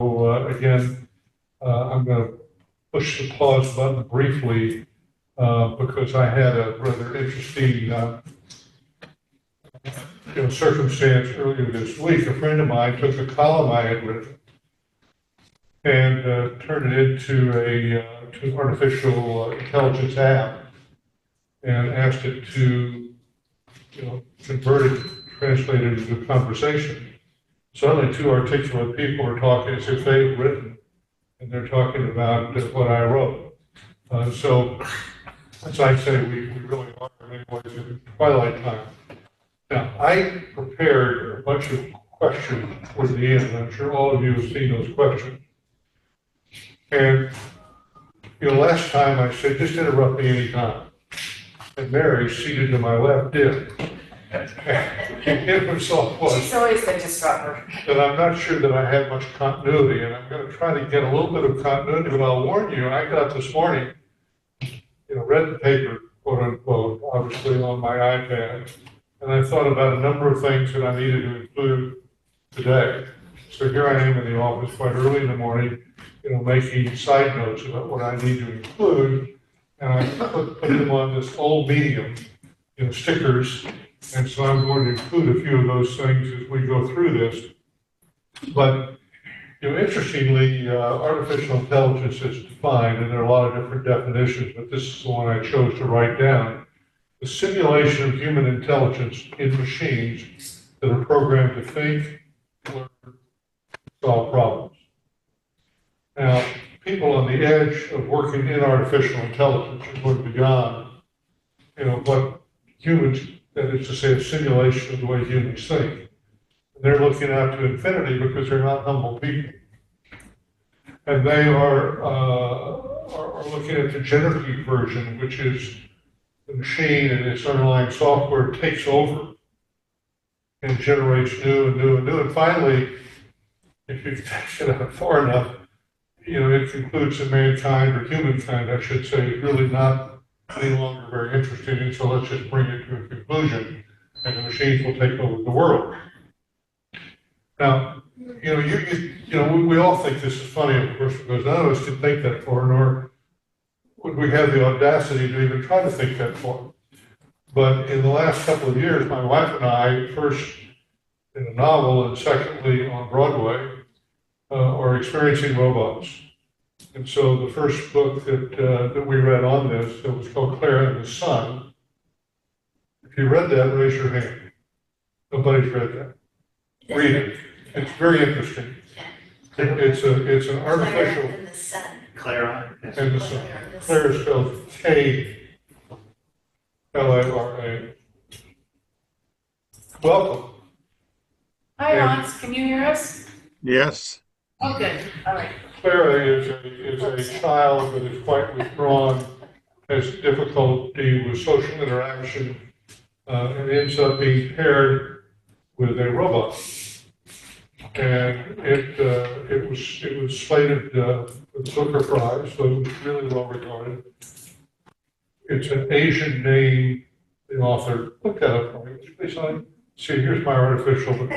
Again, I'm going to push the pause button briefly because I had a rather interesting circumstance earlier this week. A friend of mine took a column I had written and turned it into to an artificial intelligence app and asked it to convert it, translate it into a conversation. Suddenly, two articulate people are talking as if they've written, and they're talking about what I wrote. So, as I say, we really are in many ways in twilight time. Now, I prepared a bunch of questions for the end. I'm sure all of you have seen those questions. And, last time I said, just interrupt me anytime. And Mary, seated to my left, did. She's always the disruptor. And I'm not sure that I had much continuity, and I'm going to try to get a little bit of continuity, but I'll warn you, I got up this morning, read the paper, quote unquote, obviously on my iPad, and I thought about a number of things that I needed to include today. So here I am in the office quite early in the morning, making side notes about what I need to include, and I put them on this old medium, stickers. And so I'm going to include a few of those things as we go through this. But, interestingly, artificial intelligence is defined, and there are a lot of different definitions, but this is the one I chose to write down. The simulation of human intelligence in machines that are programmed to think, learn, solve problems. Now, people on the edge of working in artificial intelligence are going beyond, what humans, that is to say, a simulation of the way humans think. And they're looking out to infinity because they're not humble people. And they are looking at the generative version, which is the machine and its underlying software takes over and generates new and new and new. And finally, if you take it far enough, it concludes that mankind, or humankind, I should say, is really not any longer very interesting, and so let's just bring it to a conclusion, and the machines will take over the world. Now, we all think this is funny, of course, because none of us can think that far, nor would we have the audacity to even try to think that far. But in the last couple of years, my wife and I, first in a novel and secondly on Broadway, are experiencing robots. And so the first book that we read on this, that was called Clara and the Sun. If you read that, raise your hand. Nobody's read that. Read it. It's very interesting. It's an artificial. Clara and the Sun. Clara and the Sun. Clara is spelled K-L-A-R-A. Welcome. Hi, Hans. Can you hear us? Yes. Oh, good. All right. Clara is a child that is quite withdrawn, has difficulty with social interaction, and ends up being paired with a robot. And it was slated for the Booker Prize, so it was really well regarded. It's an Asian name. The author looked that up for me. Please, see, here's my artificial.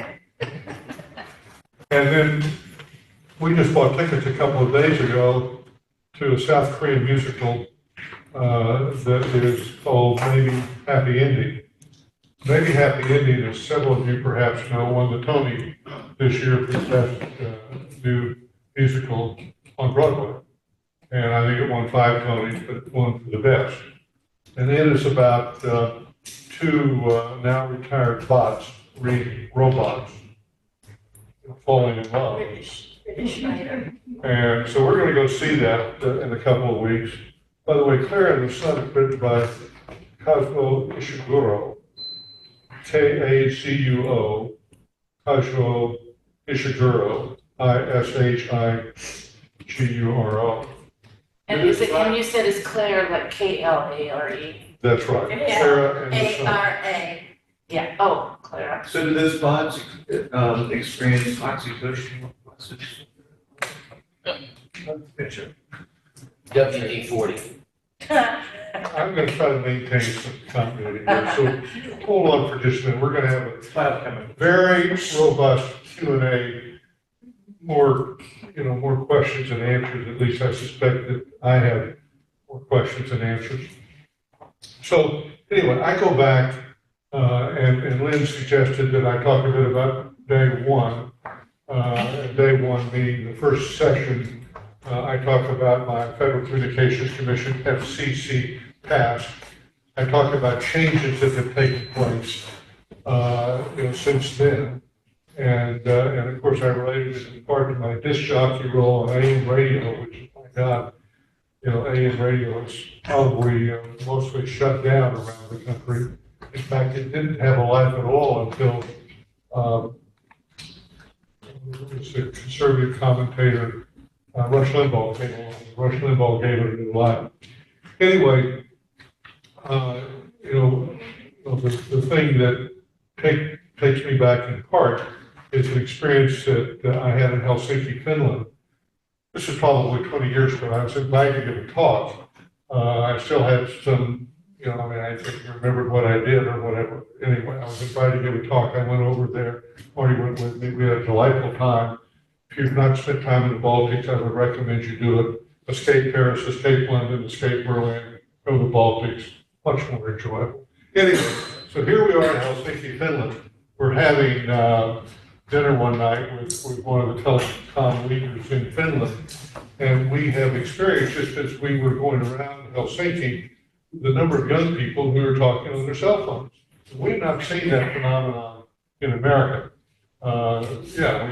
And then we just bought tickets a couple of days ago to a South Korean musical that is called Maybe Happy Ending. Maybe Happy Ending, as several of you perhaps know, won the Tony this year for the best new musical on Broadway. And I think it won 5 Tonys, but it won for the best. And it is about two now retired robots falling in love. British writer. And so we're going to go see that in a couple of weeks. By the way, Clara and the Sun is written by Kazuo Ishiguro, K-A-Z-U-O, Kazuo Ishiguro, I-S-H-I-G-U-R-O. And you said it's Claire, like K-L-A-R-E. That's right. Clara and the Sun. A-R-A. Yeah. Oh, Clara. So do those bots experience oxytocin? Picture. WD-40. I'm going to try to maintain some continuity here. So hold on for just a minute. We're going to have a very robust Q&A, more, more questions than answers. At least I suspect that I have more questions than answers. So anyway, I go back, and Lynn suggested that I talk a bit about day one. Day one being the first session, I talk about my Federal Communications Commission, FCC, passed. I talk about changes that have taken place, since then. And of course, I related it in part to my disc jockey role on AM radio, which, my God, AM radio is probably mostly shut down around the country. In fact, it didn't have a life at all until it was a conservative commentator, Rush Limbaugh, came along. Rush Limbaugh gave it a new life. Anyway, the thing that takes me back in part is an experience that I had in Helsinki, Finland. This is probably 20 years ago. I was invited to give a talk. I still had some, I think I remembered what I did or whatever. Anyway, I was invited to give a talk. I went over there. Marty went with me. We had a delightful time. If you've not spent time in the Baltics, I would recommend you do it. Escape Paris, escape London, escape Berlin, go to the Baltics. Much more enjoyable. Anyway, so here we are in Helsinki, Finland. We're having dinner one night with one of the telecom leaders in Finland, and we have experienced, just as we were going around Helsinki, the number of young people who are talking on their cell phones. We've not seen that phenomenon in America. We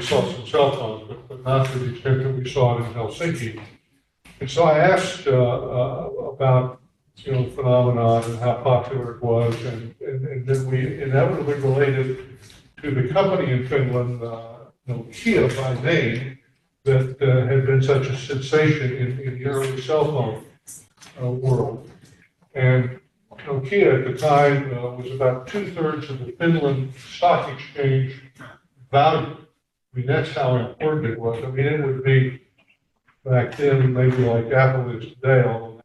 saw some cell phones, but not to the extent that we saw it in Helsinki. And so I asked about the phenomenon and how popular it was, and then we inevitably related to the company in Finland, Nokia by name, that had been such a sensation in the early cell phone world. And Nokia at the time was about 2/3 of the Finland stock exchange value. I mean, that's how important it was. I mean, it would be back then maybe like Apple is today, although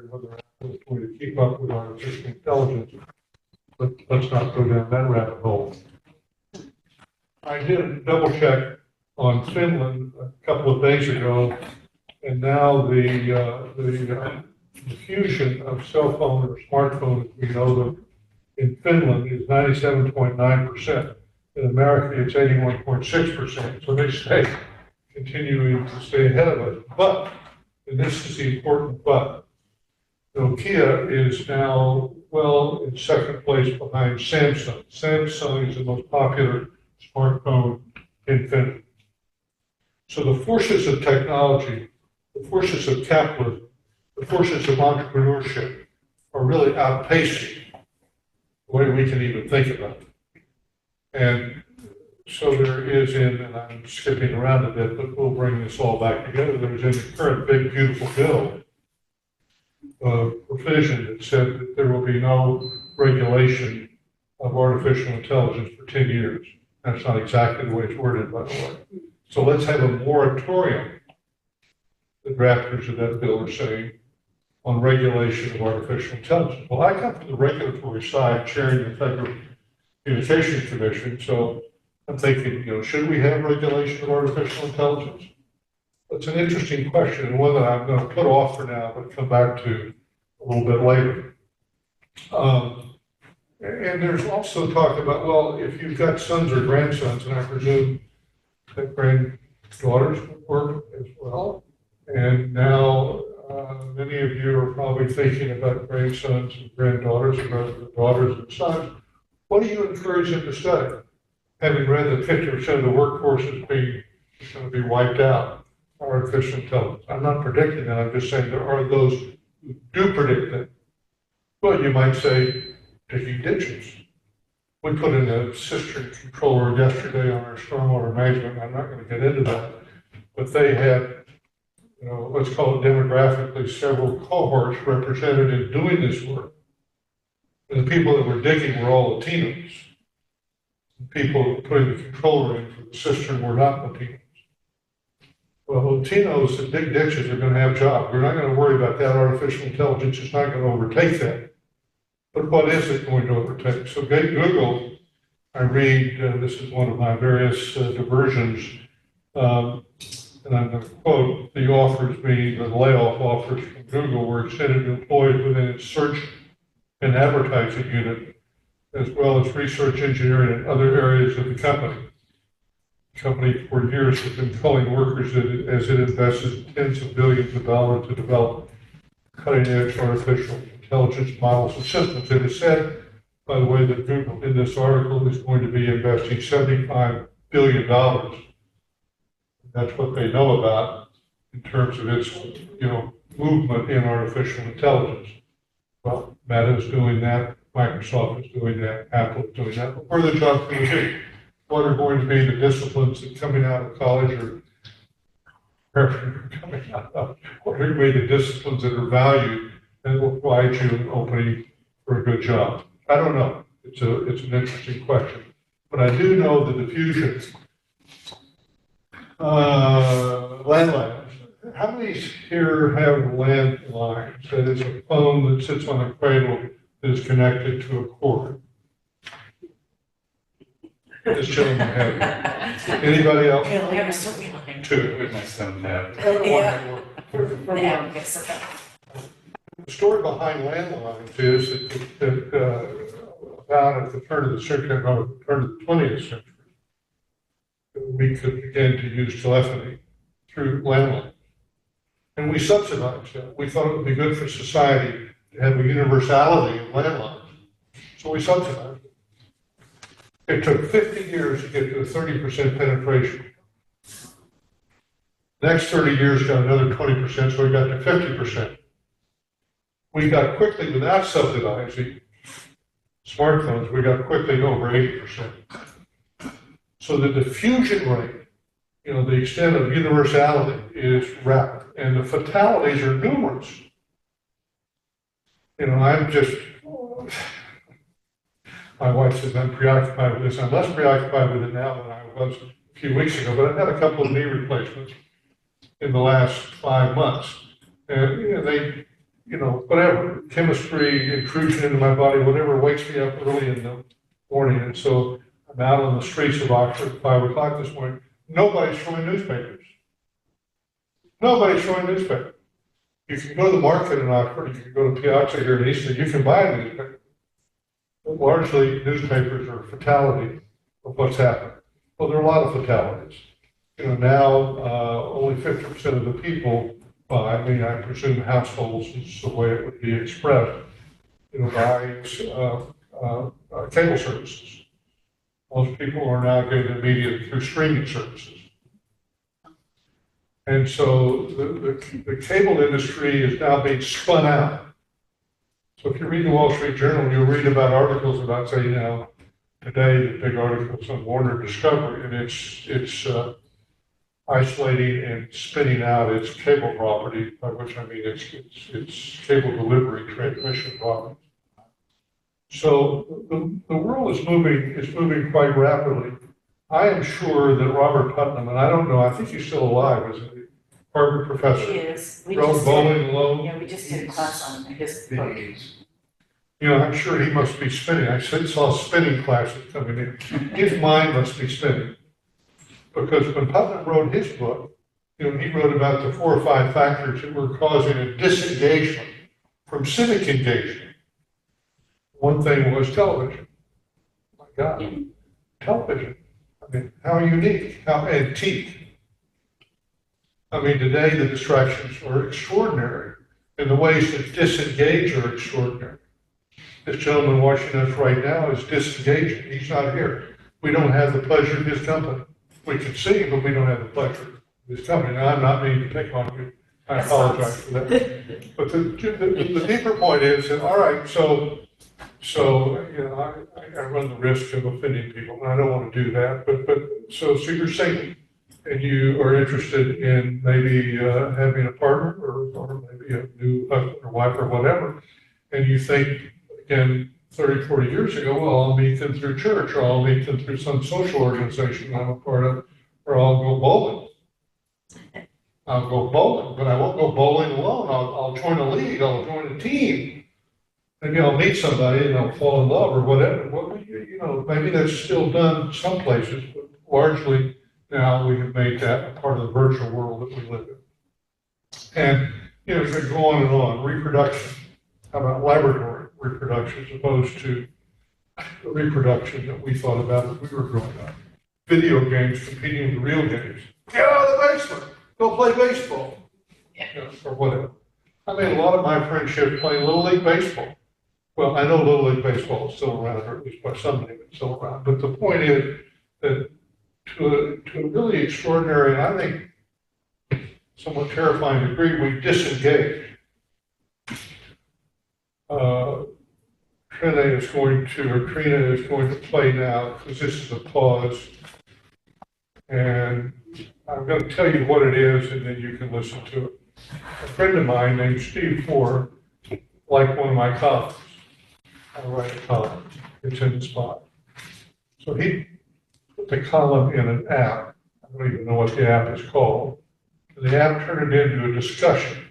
whether Apple is going to keep up with artificial intelligence. But let's not go down that rabbit hole. I did a double check on Finland a couple of days ago, and now the diffusion of cell phone or smartphone, as we know them, in Finland is 97.9%. In America, it's 81.6%. So they stay continuing to stay ahead of us. But, and this is the important but, Nokia is now, in second place behind Samsung. Samsung is the most popular smartphone in Finland. So the forces of technology, the forces of capitalism, the forces of entrepreneurship are really outpacing the way we can even think about it. And so there is and I'm skipping around a bit, but we'll bring this all back together. There's in the current big, beautiful bill provision that said that there will be no regulation of artificial intelligence for 10 years. That's not exactly the way it's worded, by the way. So let's have a moratorium, the drafters of that bill are saying, on regulation of artificial intelligence. Well, I come from the regulatory side, chairing the Federal Communications Commission, so I'm thinking, should we have regulation of artificial intelligence? It's an interesting question, and one that I'm going to put off for now, but come back to a little bit later. And there's also talk about, if you've got sons or grandsons, and I presume that granddaughters would work as well, and now many of you are probably thinking about grandsons and granddaughters, and the daughters and sons. What do you encourage them to study? Having read that 50% of the workforce is going to be wiped out by artificial intelligence. I'm not predicting that. I'm just saying there are those who do predict that. Well, you might say, digging ditches. We put in a cistern controller yesterday on our stormwater management. I'm not going to get into that, but they had, let's call it demographically, several cohorts represented in doing this work. And the people that were digging were all Latinos. The people putting the controller in for the cistern were not Latinos. Well, Latinos that dig ditches are going to have jobs. We're not going to worry about that. Artificial intelligence is not going to overtake that. But what is it going to overtake? So Google, I read, this is one of my various diversions, And I'm going to quote, the offers, meaning the layoff offers from Google, were extended to employees within its search and advertising unit, as well as research, engineering, and other areas of the company. The company for years has been culling workers as it invested tens of billions of dollars to develop cutting-edge artificial intelligence models and systems. It is said, by the way, that Google in this article is going to be investing $75 billion. That's what they know about in terms of its, movement in artificial intelligence. Well, Meta is doing that, Microsoft is doing that, Apple is doing that. But where the jobs going to be? What are going to be the disciplines that coming out of college or coming out of, what are going to be the disciplines that are valued and will provide you an opening for a good job? I don't know. It's an interesting question. But I do know the diffusion. Landlines. How many here have landlines? That is a phone that sits on a cradle that is connected to a cord. This gentleman has it. Anybody else? He'll have a social line. Two. My son have. Yeah. The story behind landlines is that about at the turn of the century, about the turn of the 20th century, we could begin to use telephony through landlines. And we subsidized that. We thought it would be good for society to have a universality of landlines. So we subsidized it. It took 50 years to get to a 30% penetration. Next 30 years got another 20%, so we got to 50%. We got quickly, without subsidizing smartphones, we got quickly over 80%. So the diffusion rate, the extent of universality is rapid, and the fatalities are numerous. I'm just, my wife says I'm preoccupied with this. I'm less preoccupied with it now than I was a few weeks ago, but I've had a couple of knee replacements in the last 5 months. And they, whatever, chemistry, intrusion into my body, whatever wakes me up early in the morning. And so I'm out on the streets of Oxford at 5 o'clock this morning. Nobody's showing newspapers. Nobody's showing newspapers. You can go to the market in Oxford, you can go to Piazza here in Easton, you can buy a newspaper. But largely, newspapers are a fatality of what's happened. Well, there are a lot of fatalities. Now only 50% of the people buy, I presume households is the way it would be expressed, buy cable services. Most people are now getting the media through streaming services. And so the cable industry is now being spun out. So if you read the Wall Street Journal, you'll read about articles about, say, today, the big articles on Warner Discovery, and it's isolating and spinning out its cable property, by which I mean its cable delivery transmission property. So the world is moving quite rapidly. I am sure that Robert Putnam, and I don't know, I think he's still alive, isn't he? Harvard professor. He is. Rode bowling alone. Yeah, we just did a class on his book. I'm sure he must be spinning. I saw spinning classes coming in. His mind must be spinning. Because when Putnam wrote his book, he wrote about the 4 or 5 factors that were causing a disengagement from civic engagement. One thing was television. My God, television. How unique, how antique. Today the distractions are extraordinary, and the ways to disengage are extraordinary. This gentleman watching us right now is disengaging. He's not here. We don't have the pleasure of his company. We can see him, but we don't have the pleasure of his company. Now, I'm not meaning to pick on you. I apologize for that. But the deeper point is that, all right, so I run the risk of offending people, and I don't want to do that. But so you're single, and you are interested in maybe having a partner or maybe a new husband or wife or whatever, and you think, again, 30, 40 years ago, well, I'll meet them through church, or I'll meet them through some social organization I'm a part of, or I'll go bowling. I'll go bowling, but I won't go bowling alone. I'll join a league, I'll join a team. Maybe I'll meet somebody and I'll fall in love or whatever. Maybe that's still done some places, but largely now we have made that a part of the virtual world that we live in. And, you know, you could go on and on. Reproduction. How about laboratory reproduction as opposed to the reproduction that we thought about as we were growing up? Video games competing with real games. Get out of the basement. Go play baseball. You know, or whatever. I made a lot of my friendships playing Little League Baseball. Well, I know Little League Baseball is still around, or at least by some name it's still around. But the point is that to a really extraordinary, and I think somewhat terrifying degree, we disengage. Trina is going to play now, because this is a pause. And I'm going to tell you what it is, and then you can listen to it. A friend of mine named Steve Ford, like one of my colleagues, I write a column, it's in the spot. So he put the column in an app. I don't even know what the app is called. The app turned it into a discussion.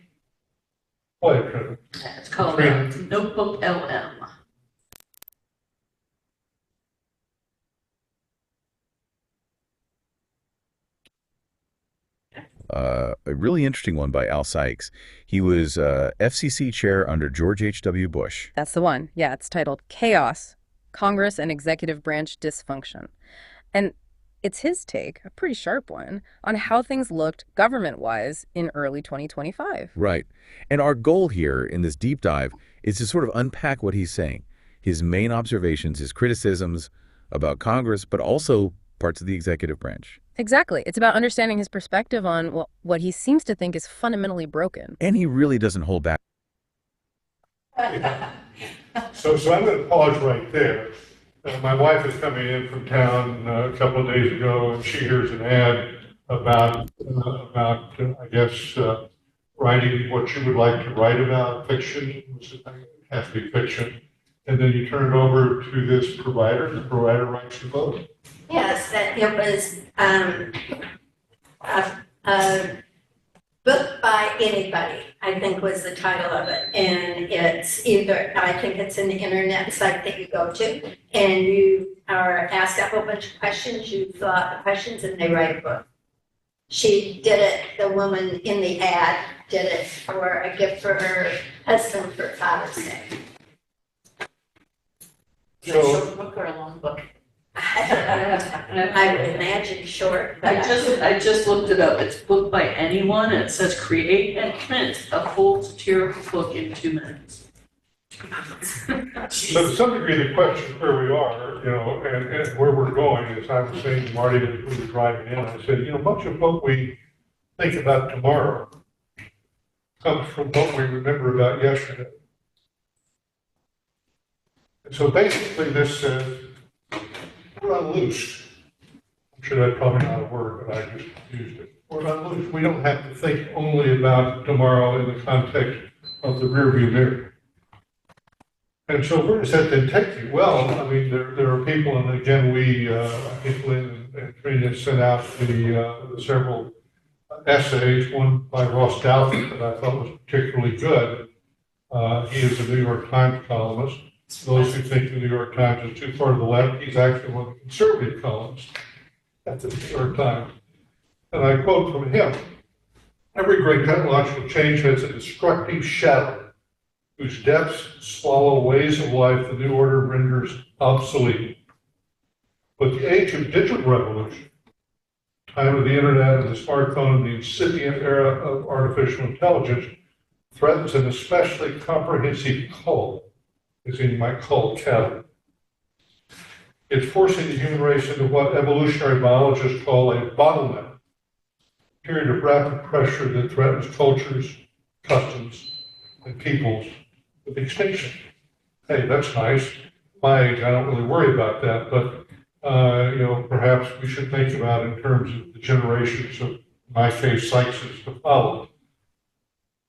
Play it, Trina. It's called Notebook LM. A really interesting one by Al Sykes. He was FCC chair under George H.W. Bush. That's the one. Yeah, it's titled Chaos, Congress and Executive Branch Dysfunction. And it's his take, a pretty sharp one, on how things looked government-wise in early 2025. Right. And our goal here in this deep dive is to sort of unpack what he's saying, his main observations, his criticisms about Congress, but also parts of the executive branch. Exactly. It's about understanding his perspective on what he seems to think is fundamentally broken. And he really doesn't hold back. So I'm going to pause right there. My wife is coming in from town a couple of days ago, and she hears an ad about I guess, writing what you would like to write about, fiction. It has to be fiction. And then you turn it over to this provider. The provider writes the book. Yes, that it was a book by anybody, I think was the title of it. And it's either, I think it's an internet site that you go to, and you are asked a whole bunch of questions, you fill out the questions, and they write a book. She did it, the woman in the ad did it for a gift for her husband for Father's Day. Is it a short book or a long book? I would imagine short, but I just looked it up. It's booked by anyone. It says create and print a full satirical book in 2 minutes. So to some degree, the question is where we are, you know, and where we're going, as I was saying to Marty as we were driving in, I said, you know, much of what we think about tomorrow comes from what we remember about yesterday. And so basically this says, we're unloosed. I'm sure that's probably not a word, but I just used it. We're unloosed. We don't have to think only about tomorrow in the context of the rearview mirror. And so where does that then take you? Well, I mean, there are people, and again, I think Lynn and Trina sent out the several essays, one by Ross Douthat that I thought was particularly good. He is a New York Times columnist. Those who think the New York Times is too far to the left, he's actually one of the conservative columnists at the New York Times. And I quote from him, "Every great technological change has a destructive shadow whose depths swallow ways of life the new order renders obsolete. But the age of digital revolution, time of the internet and the smartphone and the incipient era of artificial intelligence, threatens an especially comprehensive cult, as in my cult category. It's forcing the human race into what evolutionary biologists call a bottleneck, a period of rapid pressure that threatens cultures, customs, and peoples with extinction." Hey, that's nice. My age, I don't really worry about that, but you know, perhaps we should think about in terms of the generations of, in my case, Sykeses to follow.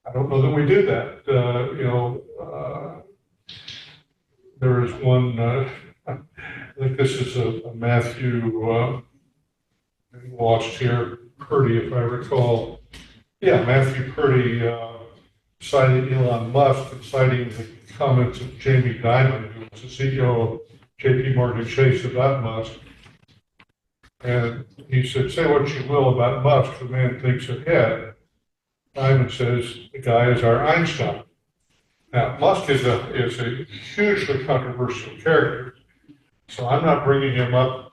I don't know that we do that. You know, there is one, I think this is a Matthew, lost here, Purdy, if I recall. Yeah, Matthew Purdy citing Elon Musk and citing the comments of Jamie Dimon, who was the CEO of JP Morgan Chase about Musk. And he said, say what you will about Musk, the man thinks ahead. Simon says, the guy is our Einstein. Now, Musk is a hugely controversial character, so I'm not bringing him up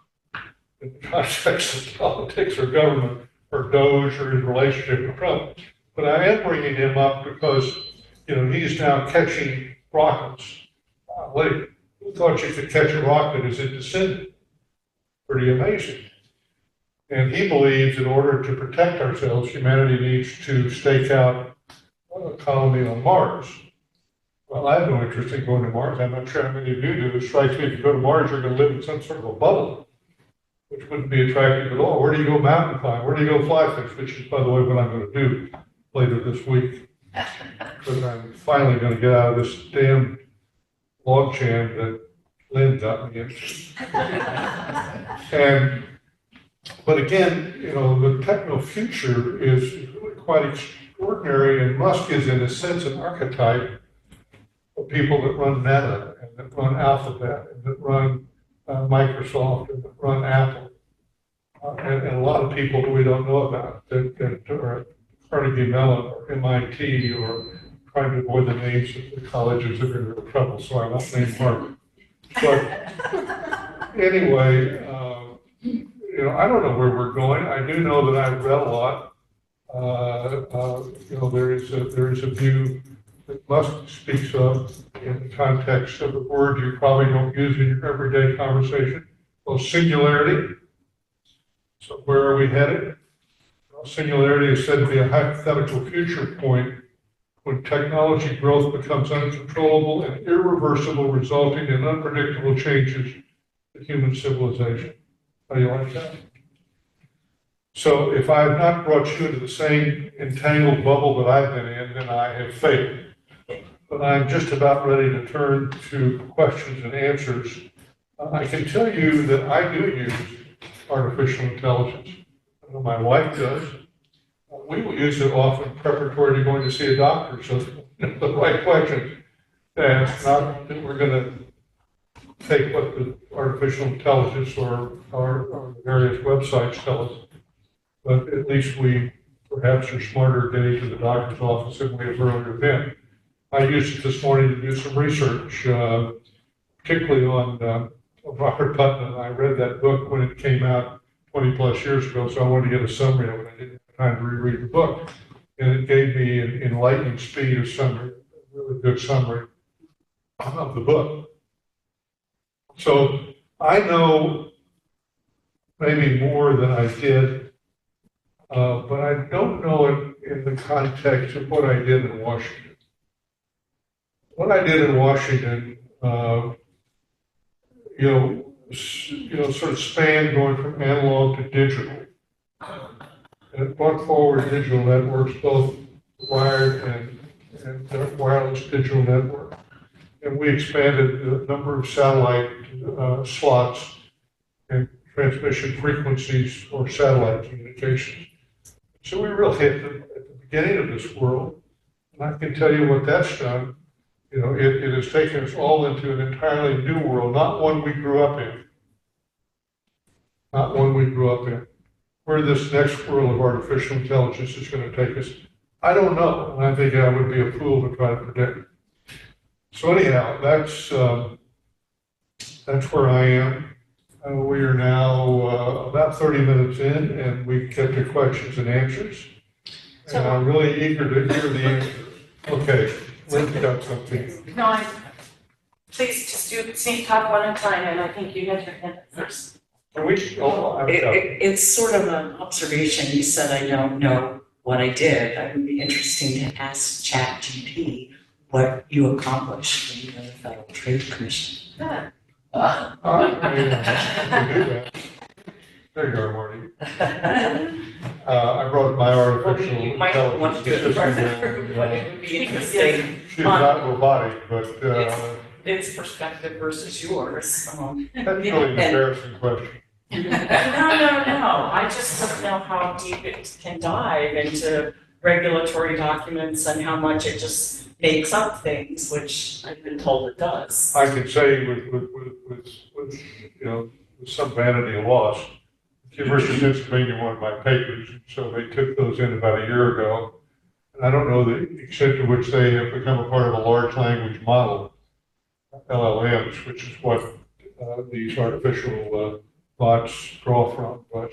in the context of politics or government or Doge or his relationship with Trump. But I am bringing him up because, he's now catching rockets. Who thought you could catch a rocket as it descended? Pretty amazing. And he believes in order to protect ourselves, humanity needs to stake out a colony on Mars. Well, I have no interest in going to Mars. I'm not sure how many of you do. It strikes me if you go to Mars, you're going to live in some sort of a bubble, which wouldn't be attractive at all. Where do you go mountain climb? Where do you go fly fish? Which is, by the way, what I'm going to do later this week. But I'm finally going to get out of this damn log jam that Lynn got me into. But again, the techno future is really quite extraordinary, and Musk is, in a sense, an archetype of people that run Meta, and that run Alphabet, and that run Microsoft, and that run Apple, and a lot of people that we don't know about that are at Carnegie Mellon or MIT, or trying to avoid the names of the colleges that are in real trouble, so I won't name Harvard. But anyway, I don't know where we're going. I do know that I've read a lot. There is a view that Musk speaks of in the context of a word you probably don't use in your everyday conversation. Well, singularity. So where are we headed? Well, singularity is said to be a hypothetical future point when technology growth becomes uncontrollable and irreversible, resulting in unpredictable changes to human civilization. How do you like that? So if I have not brought you into the same entangled bubble that I've been in, then I have failed. But I'm just about ready to turn to questions and answers. I can tell you that I do use artificial intelligence. I know my wife does. We will use it often preparatory to going to see a doctor, so the right questions to ask, not that we're going to take what the artificial intelligence or the various websites tell us, but at least we perhaps are smarter getting to the doctor's office than we have earlier been. I used it this morning to do some research, particularly on Robert Putnam. I read that book when it came out 20 plus years ago, so I wanted to get a summary of it. I didn't have time to reread the book, and it gave me an enlightening speed of summary, a really good summary of the book. So I know maybe more than I did, but I don't know it in the context of what I did in Washington. What I did in Washington, sort of spanned going from analog to digital. And it brought forward digital networks, both wired and wireless digital network. And we expanded the number of satellite slots and transmission frequencies for satellite communications. So we really hit at the beginning of this world. And I can tell you what that's done. It has taken us all into an entirely new world, not one we grew up in. Not one we grew up in. Where this next world of artificial intelligence is going to take us, I don't know. And I think I would be a fool to try to predict. So anyhow, that's where I am. We are now about 30 minutes in, and we get to questions and answers. And I'm really eager to hear the answers. Okay, Lynn's got something. No, please just talk one at a time, and I think you had your hand up first. It's sort of an observation. You said I don't know what I did. It would be interesting to ask ChatGPT what you accomplished when you were the Federal Trade Commission. Yeah. There you are, Marty. I brought my artificial You might want to do it for everybody. It would be interesting. She's not robotic, but Its perspective versus yours. that's really an embarrassing question. No. I just don't know how deep it can dive into regulatory documents and how much it just makes up things, which I've been told it does. I can say with some vanity of loss, if University of Pennsylvania wanted my papers, so they took those in about a year ago. And I don't know the extent to which they have become a part of a large language model, LLMs, which is what these artificial bots draw from. But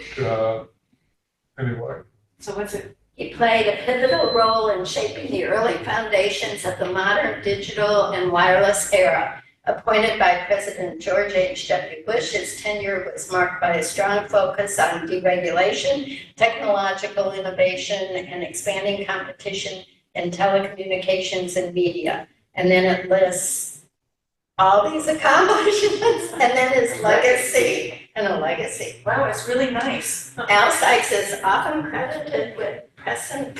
anyway. So what's it? He played a pivotal role in shaping the early foundations of the modern digital and wireless era. Appointed by President George H.W. Bush, his tenure was marked by a strong focus on deregulation, technological innovation, and expanding competition in telecommunications and media. And then it lists all these accomplishments and then his legacy and a legacy. Wow, it's really nice. Al Sykes is often credited with prescient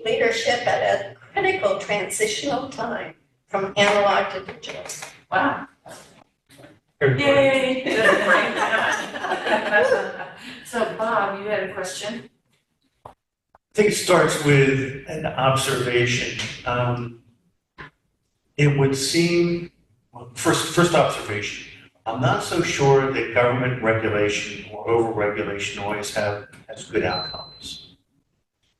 leadership at a critical transitional time from analog to digital. Wow. Anyway. Yay. So Bob, you had a question? I think it starts with an observation. It would seem, well, first observation, I'm not so sure that government regulation or over-regulation always has good outcomes.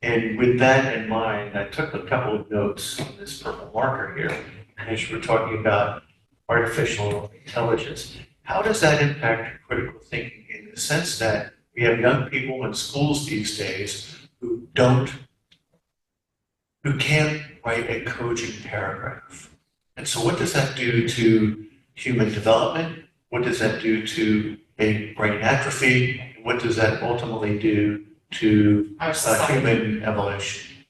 And with that in mind, I took a couple of notes on this purple marker here, as you were talking about artificial intelligence. How does that impact critical thinking in the sense that we have young people in schools these days who can't write a cogent paragraph? And so what does that do to human development? What does that do to a brain atrophy? What does that ultimately do to human evolution?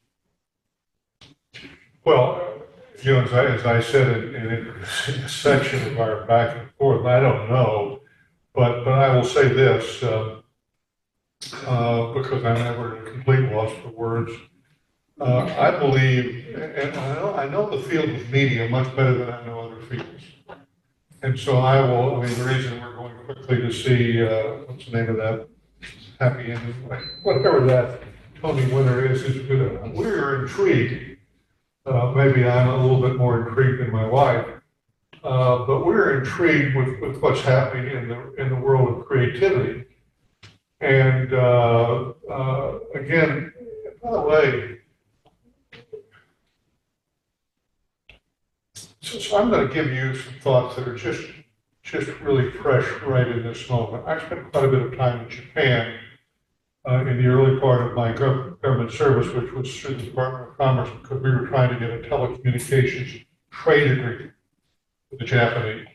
Well, you know, as I said in a section of our back and forth, I don't know, but I will say this, because I'm never at a complete loss for words. I believe, and I know the field of media much better than I know other fields. And so the reason we're going quickly to see, what's the name of that happy ending, whatever that Tony Winter is we're intrigued. Maybe I'm a little bit more intrigued than my wife, but we're intrigued with what's happening in the world of creativity. And again, by the way, so I'm going to give you some thoughts that are just really fresh right in this moment. I spent quite a bit of time in Japan in the early part of my government service, which was through the Department of Commerce, because we were trying to get a telecommunications trade agreement with the Japanese.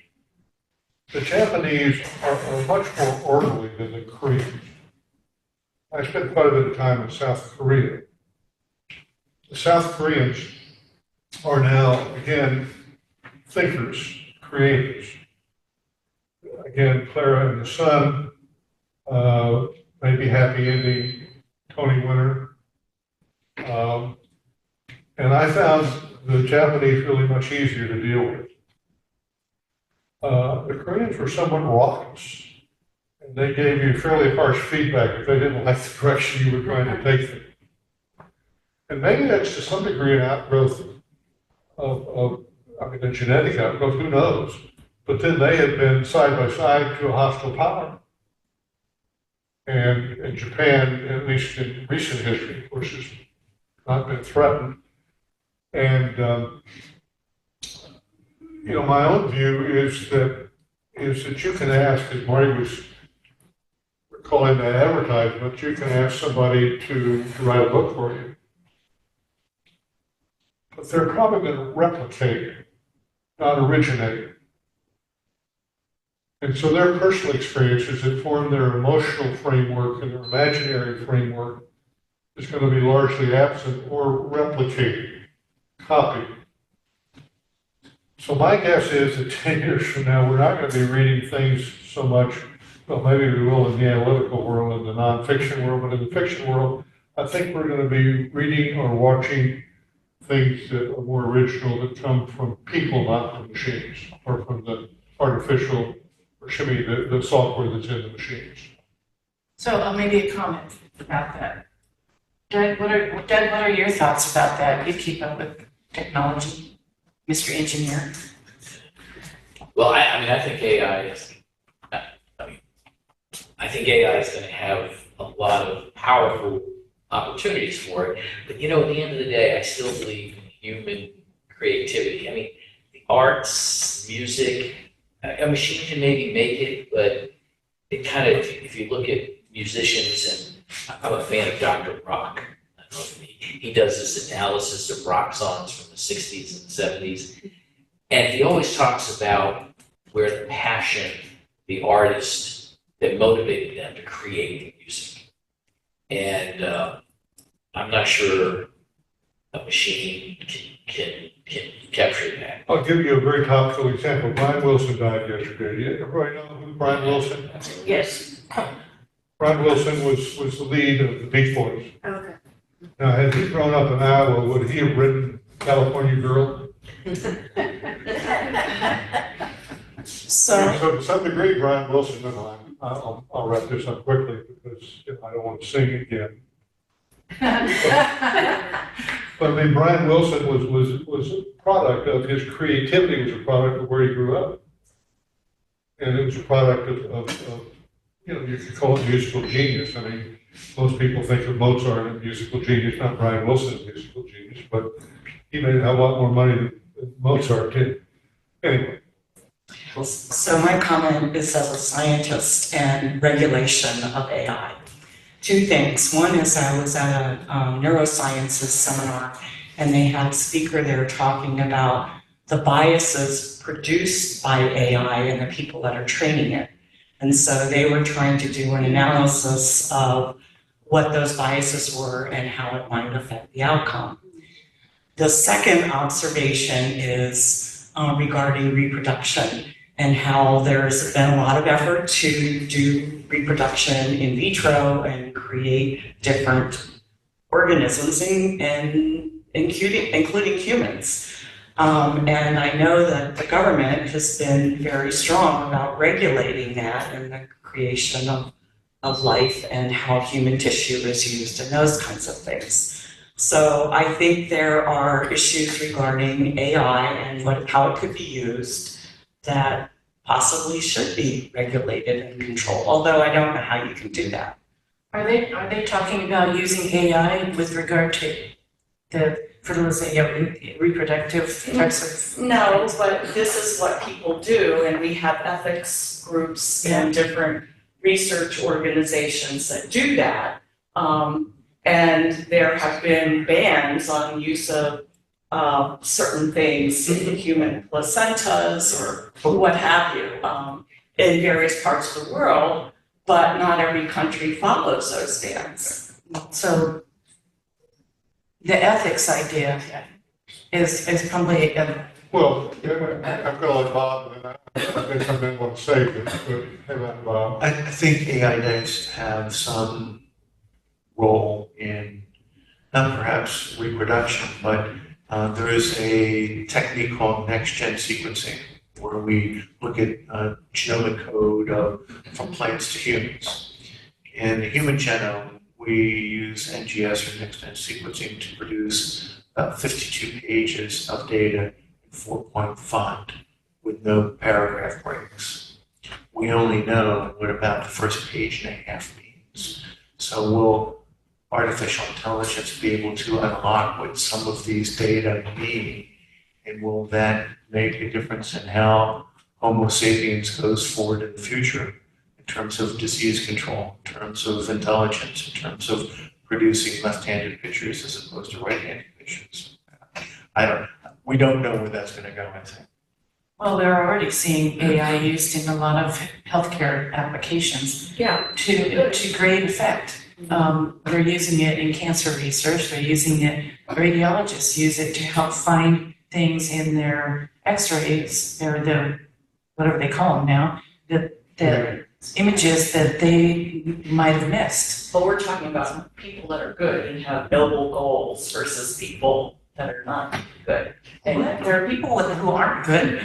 The Japanese are much more orderly than the Koreans. I spent quite a bit of time in South Korea. The South Koreans are now, again, thinkers, creators. Again, Clara and the Sun, maybe happy ending, Tony Winter. And I found the Japanese really much easier to deal with. The Koreans were somewhat raucous, and they gave you fairly harsh feedback if they didn't like the direction you were trying to take them. And maybe that's to some degree an outgrowth of a genetic outgrowth, who knows? But then they have been side by side to a hostile power. And in Japan, at least in recent history, of course, has not been threatened. And my own view is that you can ask, as Marty was calling that advertisement, you can ask somebody to write a book for you. But they're probably going to replicate, not originate. And so their personal experiences that form their emotional framework and their imaginary framework is going to be largely absent or replicated, copied. So my guess is that 10 years from now, we're not going to be reading things so much, well, maybe we will in the analytical world, in the nonfiction world, but in the fiction world, I think we're going to be reading or watching things that are more original that come from people, not from machines, or from the artificial, or should be the software that's in the machines. So maybe a comment about that. Doug, what are your thoughts about that? You keep up with technology, Mr. Engineer. Well, I think AI is, I think AI is going to have a lot of powerful opportunities for it. But you know, at the end of the day, I still believe in human creativity. I mean, the arts, music, a machine can maybe make it, but it kind of, if you look at musicians, and I'm a fan of Dr. Rock. I don't know if he does this analysis of rock songs from the 60s and 70s. And he always talks about where the passion, the artist that motivated them to create the music. And I'm not sure a machine can capture that. I'll give you a very topical example. Brian Wilson died yesterday. Everybody know who Brian Wilson? Yes. Brian Wilson was the lead of the Beach Boys. Okay. Now, had he grown up in Iowa, would he have written California Girl? So, So to some degree, Brian Wilson, and I'll wrap this up quickly because I don't want to sing again. But I mean, Brian Wilson was a product of his creativity, was a product of where he grew up. And it was a product of you know, you could call it musical genius. I mean, most people think of Mozart as a musical genius, not Brian Wilson as a musical genius, but he made a lot more money than Mozart did. Anyway. so my comment is as a scientist and regulation of AI. Two things. One is I was at a neurosciences seminar, and they had a speaker there talking about the biases produced by AI and the people that are training it. And so they were trying to do an analysis of what those biases were and how it might affect the outcome. The second observation is regarding reproduction and how there's been a lot of effort to do reproduction in vitro and create different organisms, including humans. And I know that the government has been very strong about regulating that and the creation of life and how human tissue is used and those kinds of things. So I think there are issues regarding AI and how it could be used that possibly should be regulated and controlled, although I don't know how you can do that. Are they talking about using AI with regard to the fertilization, reproductive types of? No, but this is what people do, and we have ethics groups and different research organizations that do that. And there have been bans on use of certain things, human placentas or what have you, in various parts of the world, but not every country follows those bans. So the ethics idea is probably Well, I'm going to let Bob, and then I come in and want to say this, but hey, Bob. I think AI does have some role in, not perhaps reproduction, but there is a technique called next-gen sequencing, where we look at genomic code from plants to humans. In the human genome, we use NGS or next-gen sequencing to produce about 52 pages of data in 4-point font with no paragraph breaks. We only know what about the first page and a half means. So will artificial intelligence be able to unlock what some of these data mean? And will that make a difference in how Homo sapiens goes forward in the future in terms of disease control, in terms of intelligence, in terms of producing left-handed pictures as opposed to right-handed pictures? We don't know where that's going to go, I think. well, they're already seeing AI used in a lot of healthcare applications to great effect. They're using it in cancer research. They're using it. Radiologists use it to help find things in their X-rays, or the whatever they call them now, the images that they might have missed. But we're talking about people that are good and have noble goals versus people that are not good. And there are people who aren't good,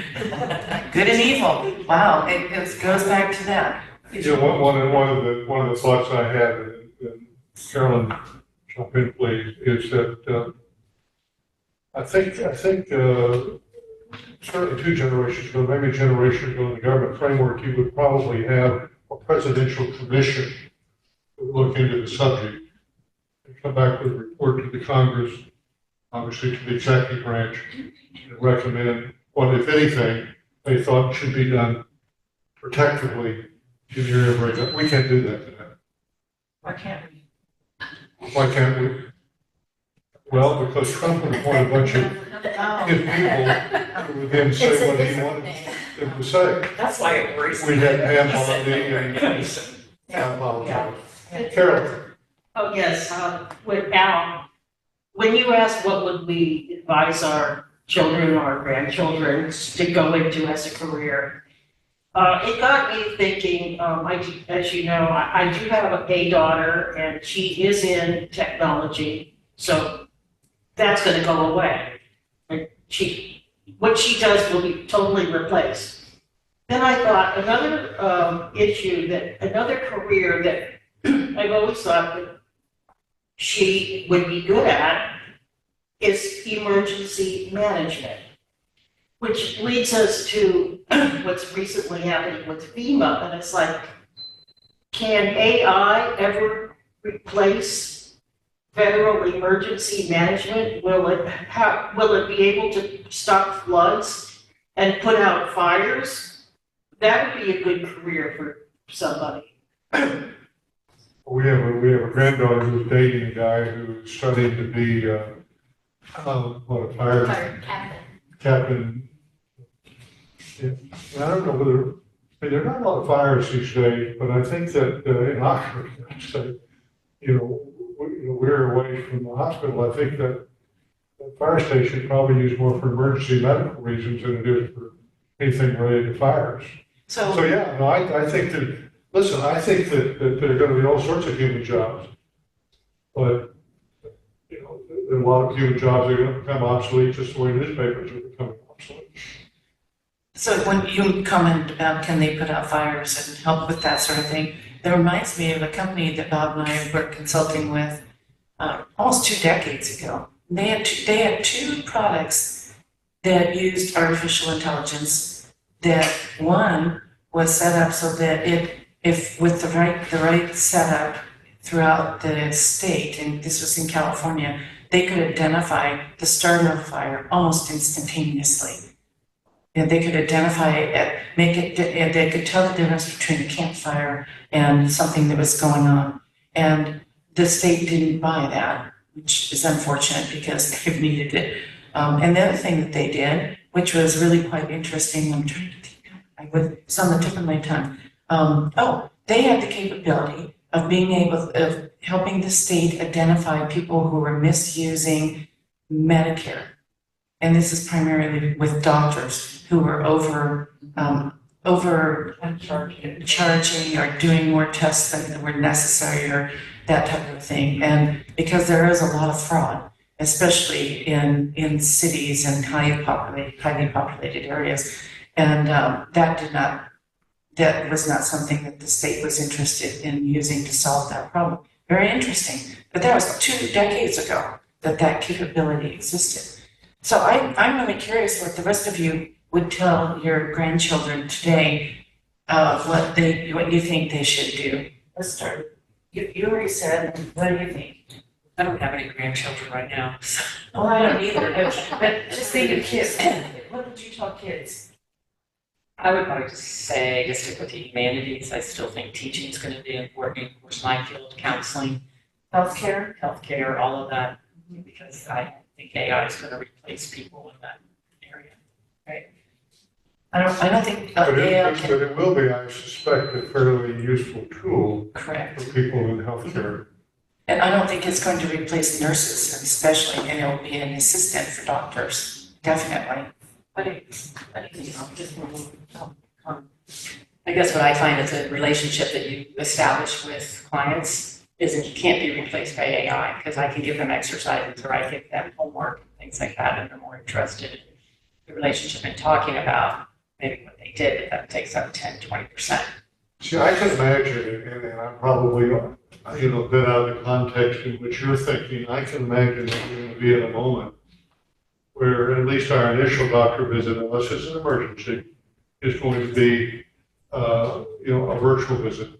good and evil. Wow, it goes back to that. You know, one of the thoughts I had, and Carolyn, jump in please, is that I think certainly 2 generations ago, maybe a generation ago in the government framework, you would probably have a presidential commission to look into the subject and come back with a report to the Congress, obviously to the executive branch, and recommend what, if anything, they thought should be done protectively in the area of regulation. We can't do that today. Why can't we? Why can't we? Well, because Trump would appoint a bunch of his people who would then say It's a what he different wanted thing. them to say. That's why it worries me. We had Pam He said Bondi and regulation. Pam Bondi. Carol, Oh, yes, when you asked what would we advise our children or grandchildren to go into as a career, it got me thinking, as you know, I do have a daughter and she is in technology, so that's gonna go away. And what she does will be totally replaced. Then I thought another another career that I've always thought that she would be good at is emergency management, which leads us to what's recently happening with FEMA. And it's like, can AI ever replace federal emergency management? Will it be able to stop floods and put out fires? That would be a good career for somebody. we have a granddaughter who's dating a guy who's studying to be, a fire Fire captain. captain. Yeah, and I don't know whether, I mean, there are not a lot of fires these days, but I think that in Oxford, I'd say, we're away from the hospital. I think that the fire station probably used more for emergency medical reasons than it is for anything related to fires. So yeah, no, I think that, listen, I think that there are going to be all sorts of human jobs. But, there are a lot of human jobs that are going to become obsolete just the way newspapers are becoming obsolete. So when you comment about can they put out fires and help with that sort of thing, that reminds me of a company that Bob and I were consulting with almost 2 decades ago. They had two products that used artificial intelligence. That one was set up so that if with the right setup throughout the state, and this was in California, they could identify the start of a fire almost instantaneously. And they could identify it, they could tell the difference between a campfire and something that was going on. And the state didn't buy that, which is unfortunate because they've needed it. And the other thing that they did, which was really quite interesting, I'm trying to think, it's on the tip of my tongue. They had the capability of of helping the state identify people who were misusing Medicare. And this is primarily with doctors who were charging or doing more tests than were necessary or that type of thing. And because there is a lot of fraud, especially in cities and highly populated areas. And that was not something that the state was interested in using to solve that problem. Very interesting. But that was 2 decades ago that capability existed. So I'm really curious what the rest of you would tell your grandchildren today, what you think they should do. Let's start. You already said, what do you think? I don't have any grandchildren right now. So. Well, I don't either, but just think of kids. What would you tell kids? I would probably just say to stick with the humanities. I still think teaching is going to be important. Of course, my field, counseling, healthcare, all of that, because I think AI is going to replace people in that area. Right? I don't think But AI can. it will be, I suspect, a fairly useful tool Correct. for people in healthcare. And I don't think it's going to replace nurses, especially, and it'll be an assistant for doctors, definitely. I guess what I find is a relationship that you establish with clients is it can't be replaced by AI because I can give them exercises or I give them homework and things like that, and they're more interested in the relationship and talking about maybe what they did, but that takes up 10-20%. See, I can imagine, and I'm probably, a bit out of the context in which you're thinking, I can imagine that we're going to be in a moment where at least our initial doctor visit, unless it's an emergency, is going to be a virtual visit.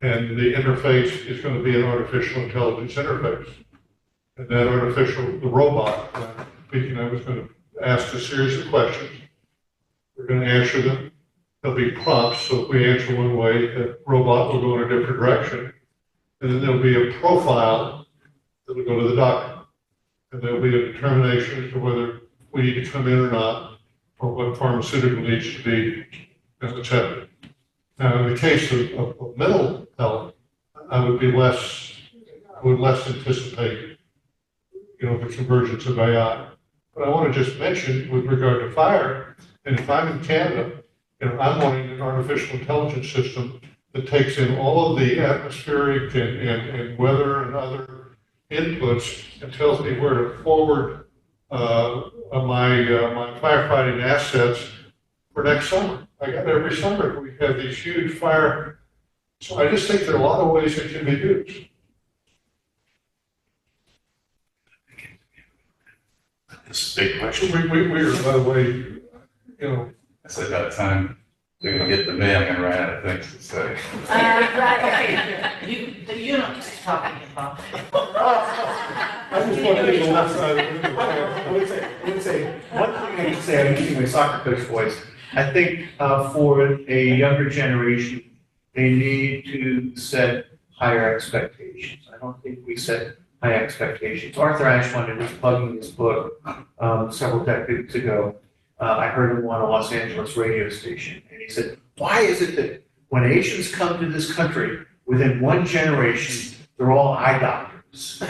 And the interface is going to be an artificial intelligence interface. And that the robot, speaking, I was going to ask a series of questions. We're going to answer them. There'll be prompts, so if we answer one way, the robot will go in a different direction. And then there'll be a profile that will go to the doctor. And there'll be a determination as to whether we need to come in or not, or what pharmaceutical needs to be, et cetera. Now, in the case of mental health, I would less anticipate, the convergence of AI. But I want to just mention with regard to fire, and if I'm in Canada, I'm wanting an artificial intelligence system that takes in all of the atmospheric and weather and other inputs and tells me where to forward my firefighting assets for next summer. I got every summer we have these huge fire. So I just think there are a lot of ways it can be used. This is a big question. We are, by the way, I said by the time they're gonna get to me, I'm gonna run out of things to say. Right. You know what he's talking about. I just want to go outside. I would say, one thing I can say, I'm using my soccer coach voice. I think for a younger generation, they need to set higher expectations. I don't think we set high expectations. Arthur Ashe was plugging this book several decades ago. I heard him on a Los Angeles radio station, and he said, why is it that when Asians come to this country, within one generation, they're all eye doctors?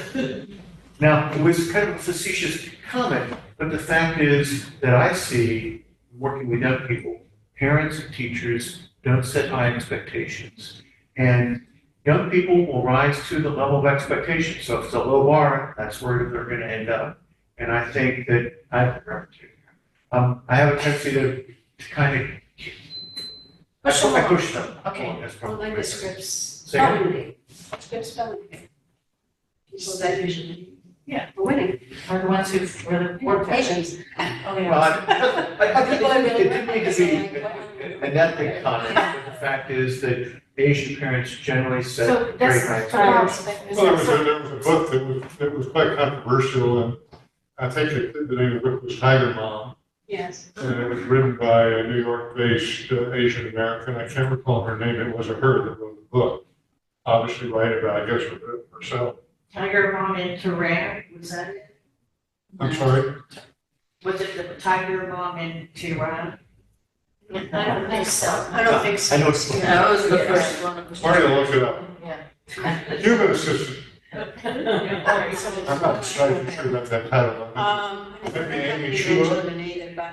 Now, it was kind of a facetious comment, but the fact is that I see, working with young people, parents and teachers don't set high expectations. And young people will rise to the level of expectation. So if it's a low bar, that's where they're going to end up. And I think that I have a tendency to kind of push them. Okay. That's Well, probably like the Scripps Say again? spelling bee. Scripps spelling bee. People that usually, yeah, are winning. Are the ones who were the word questions. Oh, Well, yeah. I think People are really it didn't need to be a net comment, but the fact is that Asian parents generally set So very that's, high Well, there was a book that was quite controversial, and I think the name of the book was Tiger Mom. Yes. And it was written by a New York-based Asian American. I can't recall her name. It was a her that wrote the book. Obviously, write about, I guess, herself. Tiger Mom in Tehran, was that it? I'm sorry. Was it the Tiger Mom in Tehran? I don't think so. I don't think so. I know it's. That was the first one. Marty, look it up. Yeah. Human assistant. I'm not sure about that title. Maybe Amy Schumer.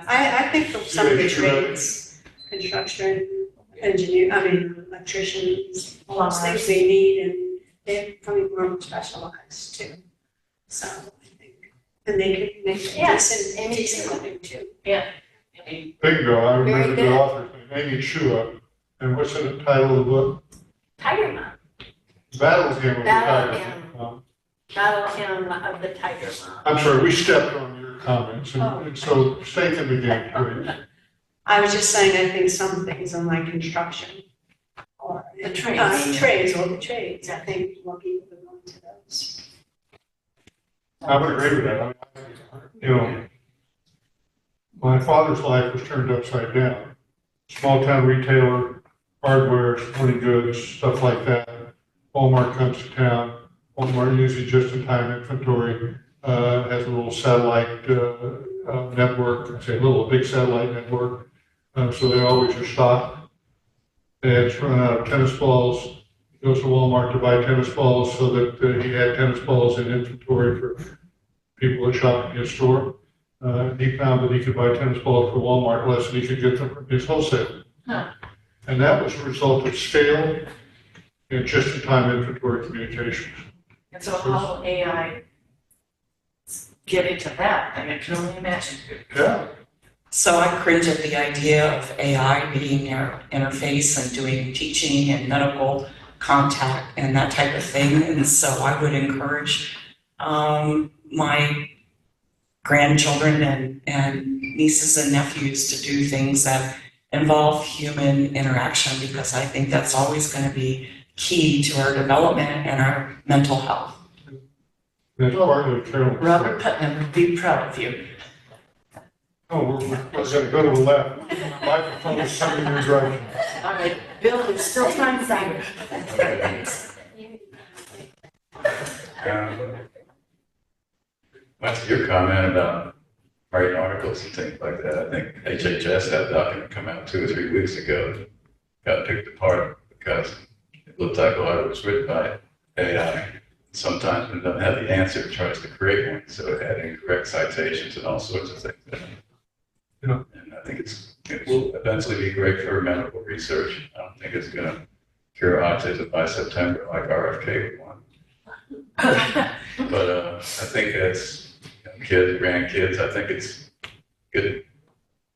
I think for some of the Yeah, sure. trades, construction, electricians, all those things they need, and they're becoming more specialized too. So I think, and they could make decent living too. Bingo, I remember Very the good. author's name, Amy Shua. And what's the title of the book? Tiger Mom. Battle Hymn of the Battle Tiger Hymn. Mom. Battle Hymn of the Tiger Mom. I'm sorry, we stepped on your comments, and so state them again, please. I was just saying, I think some things in like construction or The trades. trades, I think more people are going to those. I would agree with that. I mean, my father's life was turned upside down. Small town retailer, hardware, sporting goods, stuff like that. Walmart comes to town. Walmart uses just-in-time inventory, has a little satellite network. I say a big satellite network. So they always are stocked. Dad's run out of tennis balls. He goes to Walmart to buy tennis balls so that he had tennis balls in inventory for people that shop in his store. He found that he could buy tennis balls for Walmart less than he could get them from his wholesaler. Huh. And that was a result of scale and just-in-time inventory communications. And so how will AI get into that? I mean, I can only imagine. Yeah. So I cringe at the idea of AI being their interface and doing teaching and medical contact and that type of thing. And so I would encourage my grandchildren and nieces and nephews to do things that involve human interaction because I think that's always going to be key to our development and our mental health. That's partly Carol. Robert Putnam would be proud of you. Oh, we're gonna go to the left. Microphone is coming in your direction. All right, Bill, there's still time for you. What's your comment about writing articles and things like that? I think HHS had a document come out 2 or 3 weeks ago, got picked apart because it looked like a lot of it was written by AI. Sometimes when it doesn't have the answer, it tries to create one, so it had incorrect citations and all sorts of things. Yeah. And I think it will eventually be great for medical research. I don't think it's going to cure autism by September like RFK would want. But I think as kids, grandkids, I think it's good to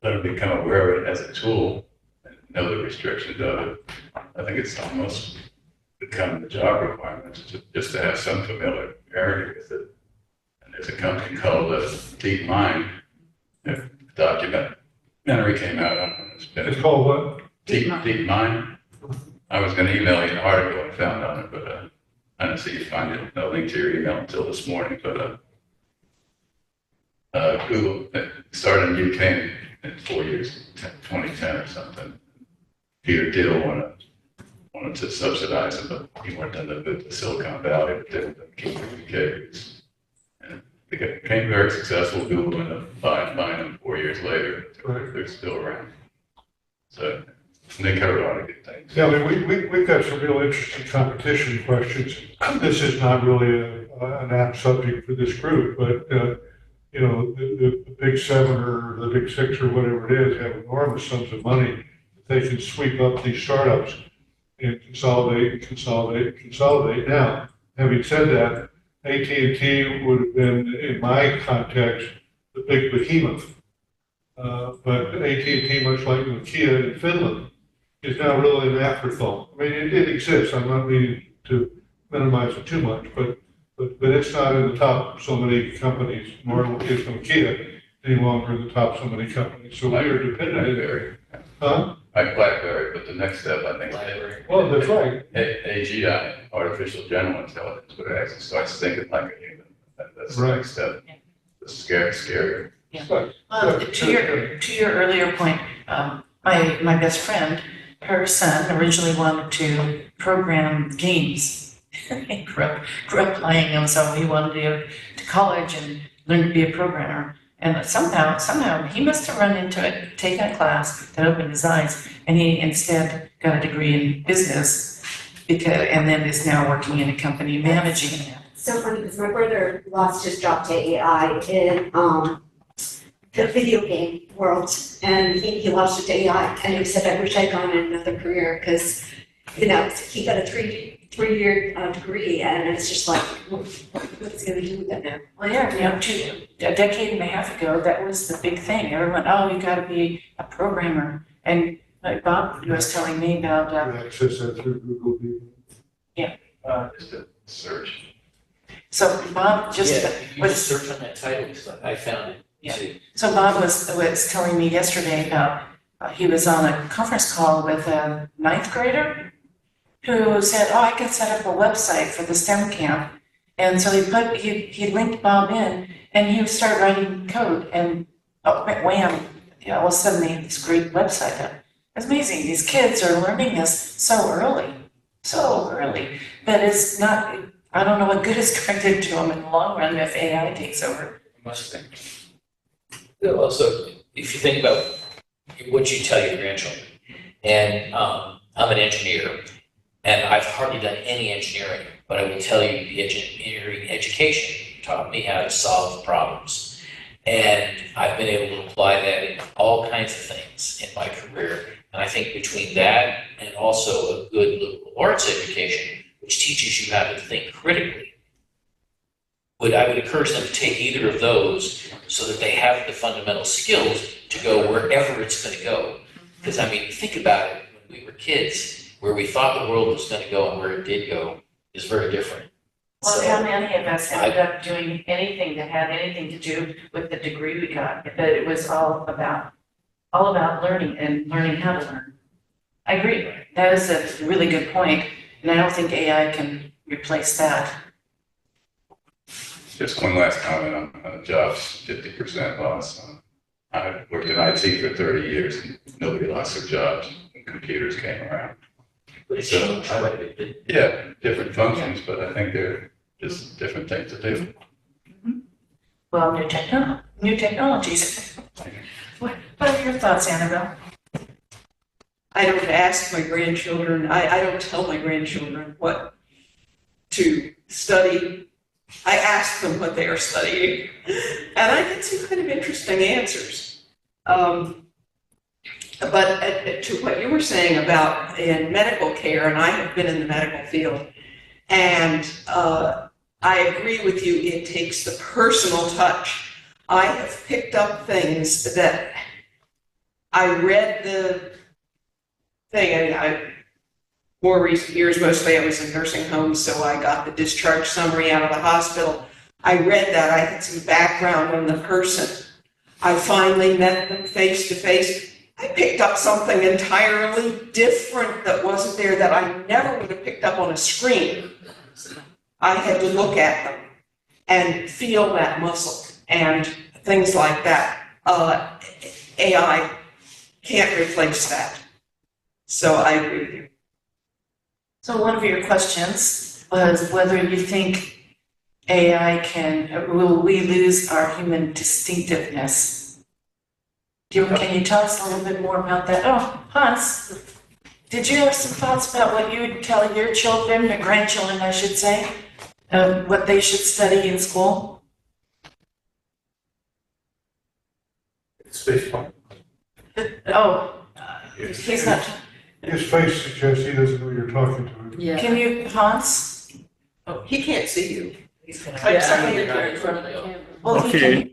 let them become aware of it as a tool and know the restrictions of it. I think it's almost become the job requirement just to have some familiarity with it. And there's a company called DeepMind. A documentary came out on it. It's called what? DeepMind. I was going to email you an article I found on it, but I didn't see you find it. No link to your email until this morning. But Google started in UK in 4 years, 2010 or something. Peter Thiel wanted to subsidize it, but he wanted to live in Silicon Valley, but didn't keep the UK. And they became very successful. Google ended up buying them 4 years later. They're still around. So they covered a lot of good things. Yeah, I mean, we've got some real interesting competition questions. This is not really an apt subject for this group, but you know, the big seven or the big six or whatever it is have enormous sums of money that they can sweep up these startups and consolidate. Now, having said that, AT&T would have been, in my context, the big behemoth. But AT&T, much like Nokia in Finland, is now really an afterthought. I mean, it exists. I'm not meaning to minimize it too much, but it's not in the top so many companies, nor is Nokia any longer in the top so many companies. So we are dependent. BlackBerry. Huh? Like BlackBerry, but the next step, I think, Well, that's right. AGI, artificial general intelligence, where it actually starts thinking like a human. That's the Right. next step. It's scary. Yeah. Right. To your earlier point, my best friend, her son originally wanted to program games. He grew up playing them, so he wanted to go to college and learn to be a programmer. And somehow he must have run into it, taken a class that opened his eyes, and he instead got a degree in business and then is now working in a company managing it. So funny, because my brother lost his job to AI in the video game world, and he lost it to AI, and he said, I wish I'd gone in another career, because, you know, he got a three-year degree, and it's just like, what's he gonna do with it now? Well, yeah, you know, a decade and a half ago, that was the big thing. Everyone, oh, you got to be a programmer. And like Bob was telling me about, Access that through Google. Just a search. so Bob just Yeah, you was just search on that title, because I found it Yeah. too. So Bob was telling me yesterday about he was on a conference call with a ninth grader who said, "Oh, I can set up a website for the STEM camp," and so he linked Bob in, and he started writing code, and wham! Yeah, all of a sudden they had this great website up. It's amazing. These kids are learning this so early, but it's not. I don't know what good is going to do them in the long run if AI takes over. Must think. Also, if you think about what you tell your grandchildren, and I'm an engineer, and I've hardly done any engineering, but I will tell you the engineering education taught me how to solve problems. And I've been able to apply that in all kinds of things in my career. And I think between that and also a good liberal arts education, which teaches you how to think critically, I would encourage them to take either of those so that they have the fundamental skills to go wherever it's going to go. Because, I mean, think about it, when we were kids, where we thought the world was going to go and where it did go is very different. Well, So, how many of us ended up doing anything that had anything to do with the degree we got, but it was all about all about learning and learning how to learn. I agree. That is a really good point, and I don't think AI can replace that. Just one last comment on jobs, 50% loss. I worked in IT for 30 years, and nobody lost their jobs when computers came around. But it's So, changed quite a bit. Yeah, different functions, but I think they're just different things to do. Well, new technologies. What are your thoughts, Annabelle? I don't ask my grandchildren, I don't tell my grandchildren what to study. I ask them what they are studying, and I get some kind of interesting answers. But to what you were saying about in medical care, and I have been in the medical field, and I agree with you, it takes the personal touch. I have picked up things that I read the thing, more recent years, mostly I was in nursing homes, so I got the discharge summary out of the hospital. I read that, I had some background on the person. I finally met them face to face. I picked up something entirely different that wasn't there that I never would have picked up on a screen. I had to look at them and feel that muscle and things like that. AI can't replace that. So I agree with you. So one of your questions was whether you think will we lose our human distinctiveness? Can you tell us a little bit more about that? Oh, Hans, did you have some thoughts about what you would tell your children, your grandchildren, I should say, what they should study in school? Space Punk. He's not. His face suggests he doesn't know you're talking to him. Yeah. Can you, Hans? Oh, he can't see you. He's gonna. I'm sorry, you're in front of the camera. Okay,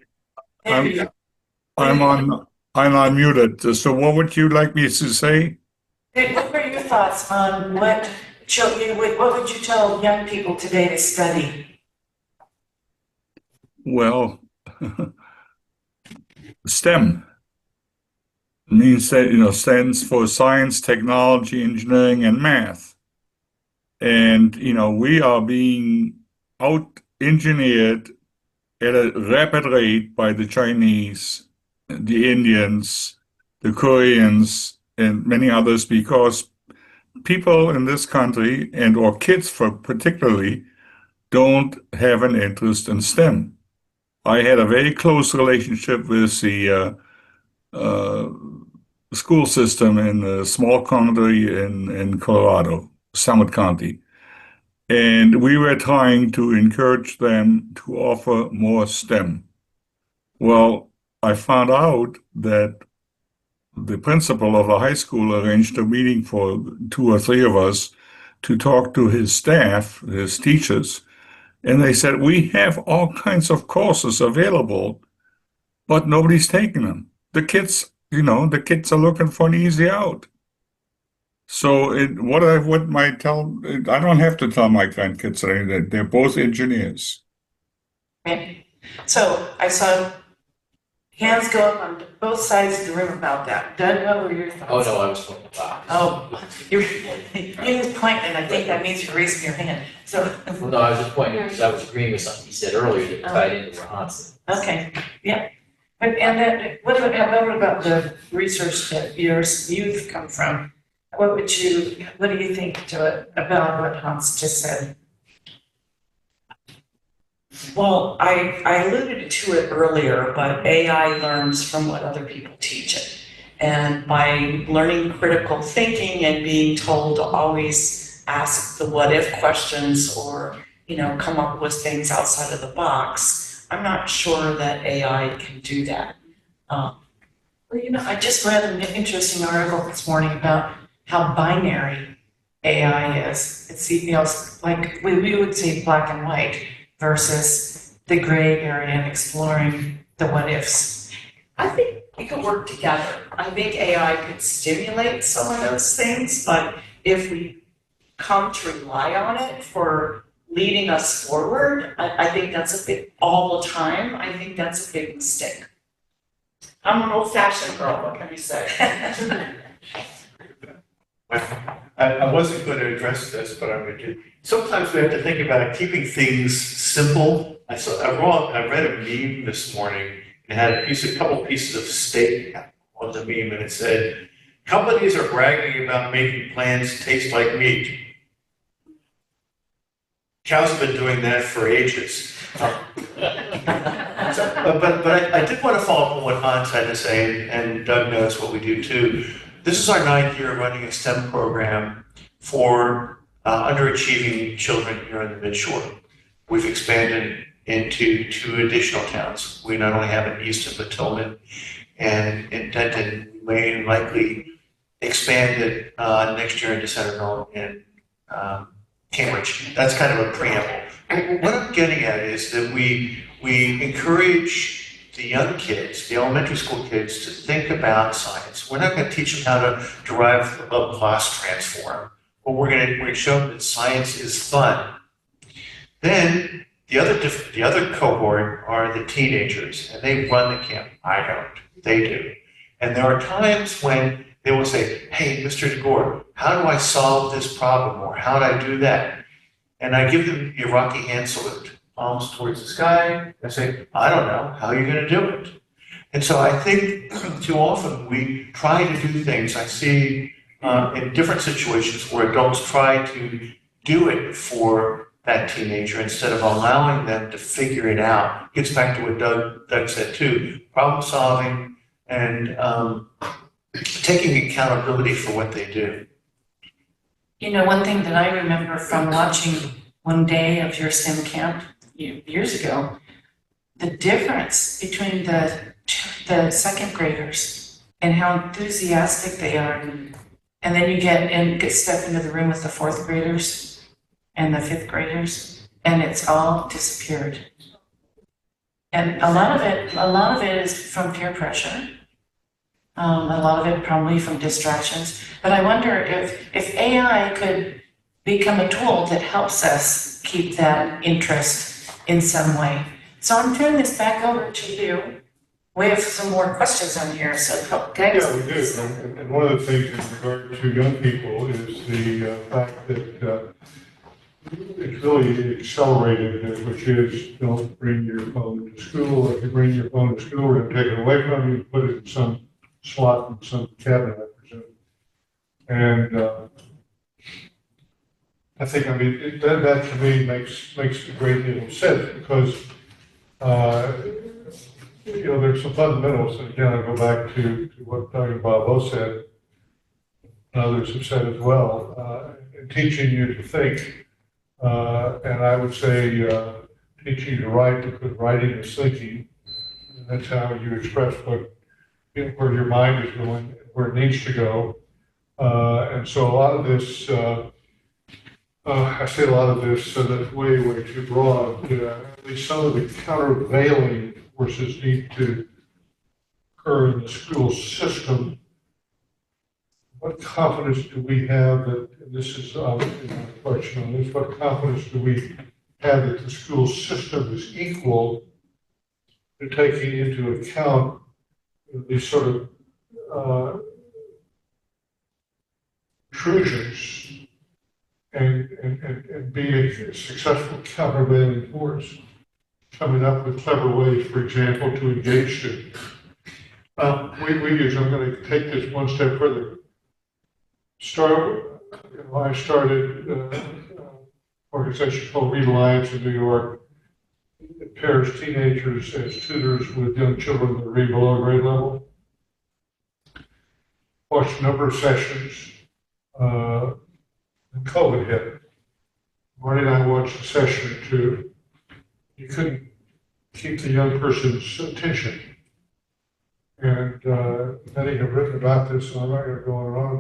I'm unmuted. So what would you like me to say? What were your thoughts on what would you tell young people today to study? Well, STEM means that, stands for science, technology, engineering, and math. And, we are being out-engineered at a rapid rate by the Chinese, the Indians, the Koreans, and many others, because people in this country, or kids particularly, don't have an interest in STEM. I had a very close relationship with the school system in a small county in Colorado, Summit County. And we were trying to encourage them to offer more STEM. Well, I found out that the principal of a high school arranged a meeting for 2 or 3 of us to talk to his staff, his teachers, and they said, we have all kinds of courses available, but nobody's taking them. The kids are looking for an easy out. So I don't have to tell my grandkids that they're both engineers. Okay. So I saw hands go up on both sides of the room about that. Doug, what were your thoughts? Oh, no, I was pointing back. Oh, you was pointing, and I think that means you're raising your hand. So. Well, no, I was just pointing because I was agreeing with something you said earlier that tied into what Hans said. Okay, yeah. What about the research that you've come from? What do you think about what Hans just said? Well, I alluded to it earlier, but AI learns from what other people teach it. And by learning critical thinking and being told to always ask the what if questions or, come up with things outside of the box, I'm not sure that AI can do that. I just read an interesting article this morning about how binary AI is. It's, like we would say black and white versus the gray area and exploring the what ifs. I think we could work together. I think AI could stimulate some of those things, but if we come to rely on it for leading us forward, I think that's all the time, I think that's a big mistake. I'm an old-fashioned girl, what can you say? I wasn't going to address this, but I'm going to. Sometimes we have to think about keeping things simple. I read a meme this morning and had a couple pieces of steak on the meme, and it said, "Companies are bragging about making plants taste like meat." Cows have been doing that for ages. But I did want to follow up on what Hans had to say, and Doug knows what we do too. This is our 9th year running a STEM program for underachieving children here in the Midshore. We've expanded into 2 additional towns. We not only have it east of Tillman and in Denton, we may likely expand it next year into Centerville and Cambridge. That's kind of a preamble. What I'm getting at is that we encourage the young kids, the elementary school kids, to think about science. We're not going to teach them how to derive a Laplace transform, but we're going to show them that science is fun. Then the other cohort are the teenagers, and they run the camp. I don't. They do. And there are times when they will say, "Hey, Mr. DeGore, how do I solve this problem?" or "How do I do that?" And I give them the Iraqi hand salute, palms towards the sky. I say, "I don't know. How are you going to do it?" And so I think too often we try to do things. I see in different situations where adults try to do it for that teenager instead of allowing them to figure it out. Gets back to what Doug said too, problem solving and taking accountability for what they do. You know, one thing that I remember from watching one day of your STEM camp years ago, the difference between the second graders and how enthusiastic they are. And then you get step into the room with the 4th graders and the 5th graders, and it's all disappeared. And a lot of it is from peer pressure. A lot of it probably from distractions. But I wonder if AI could become a tool that helps us keep that interest in some way. So I'm turning this back over to you. We have some more questions on here, so guys. Yeah, we do. And one of the things in regard to young people is the fact that it's really accelerated, which is don't bring your phone to school. If you bring your phone to school, we're going to take it away from you, put it in some slot in some cabinet, I presume. And I think, that to me makes a great deal of sense because, there's some fundamentals. And again, I go back to what Doug and Bob both said, and others have said as well, teaching you to think. And I would say teaching you to write, because writing is thinking. And that's how you express where your mind is going, where it needs to go. And so a lot of this, I say a lot of this, so that's way too broad. At least some of the countervailing forces need to occur in the school system. What confidence do we have that, and this is obviously my question on this, what confidence do we have that the school system is equal to taking into account these sort of intrusions and being a successful countervailing force, coming up with clever ways, for example, to engage students. We use, I'm going to take this one step further. I started an organization called Read Alliance in New York. It pairs teenagers as tutors with young children that read below grade level. Watched a number of sessions. And COVID hit. Marty and I watched a session or two. You couldn't keep the young person's attention. And many have written about this, and I'm not going to go on and on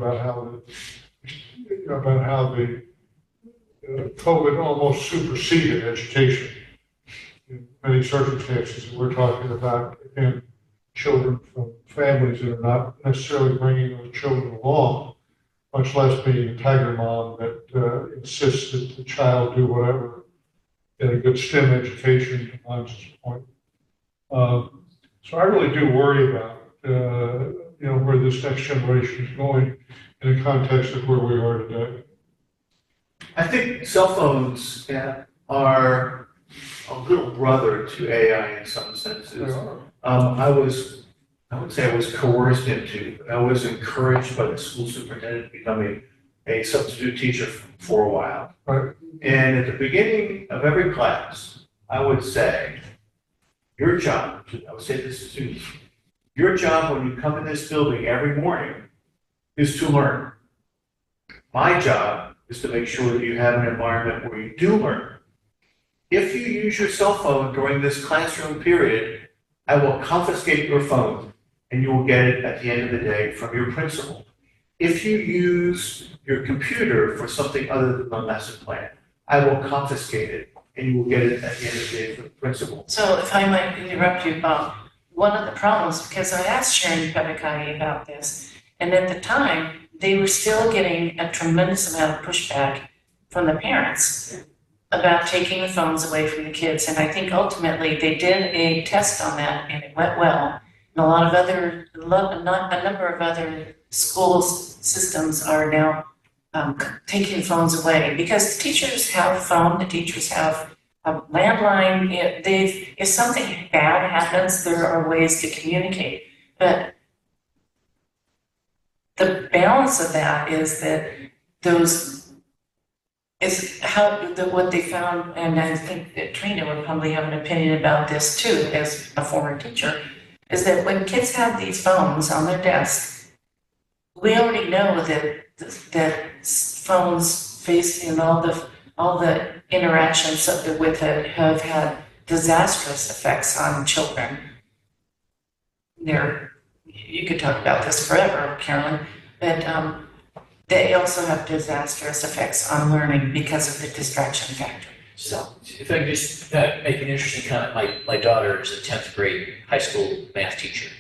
about how the COVID almost superseded education in many circumstances. We're talking about, again, children from families that are not necessarily bringing those children along, much less being a tiger mom that insists that the child do whatever, get a good STEM education, to Hans' point. So I really do worry about where this next generation is going in the context of where we are today. I think cell phones are a little brother to AI in some senses. I would say I was coerced into, I was encouraged by the school superintendent becoming a substitute teacher for a while. Right. And at the beginning of every class, I would say, your job, I would say this to students, your job when you come in this building every morning is to learn. My job is to make sure that you have an environment where you do learn. If you use your cell phone during this classroom period, I will confiscate your phone and you will get it at the end of the day from your principal. If you use your computer for something other than the lesson plan, I will confiscate it and you will get it at the end of the day from the principal. So if I might interrupt you, Bob, one of the problems, because I asked Sharon Pedicati about this, and at the time, they were still getting a tremendous amount of pushback from the parents about taking the phones away from the kids. And I think ultimately they did a test on that and it went well. And a number of other school systems are now taking phones away because the teachers have a phone, the teachers have a landline. If something bad happens, there are ways to communicate. But the balance of that is that what they found, and I think that Trina would probably have an opinion about this too, as a former teacher, is that when kids have these phones on their desk, we already know that phones facing all the interactions with it have had disastrous effects on children. You could talk about this forever, Carolyn, but they also have disastrous effects on learning because of the distraction factor. So if I could just make an interesting comment, my daughter is a 10th grade high school math teacher.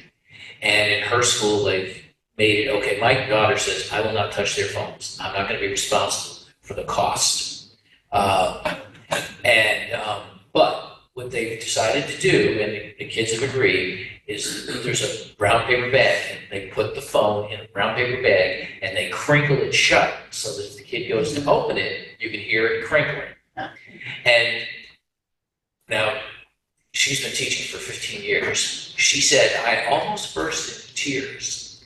And in her school, they've made it, okay, my daughter says, I will not touch their phones. I'm not going to be responsible for the cost. But what they've decided to do, and the kids have agreed, is there's a brown paper bag, and they put the phone in a brown paper bag, and they crinkle it shut, so that if the kid goes to open it, you can hear it crinkling. And now, she's been teaching for 15 years. She said, I almost burst into tears.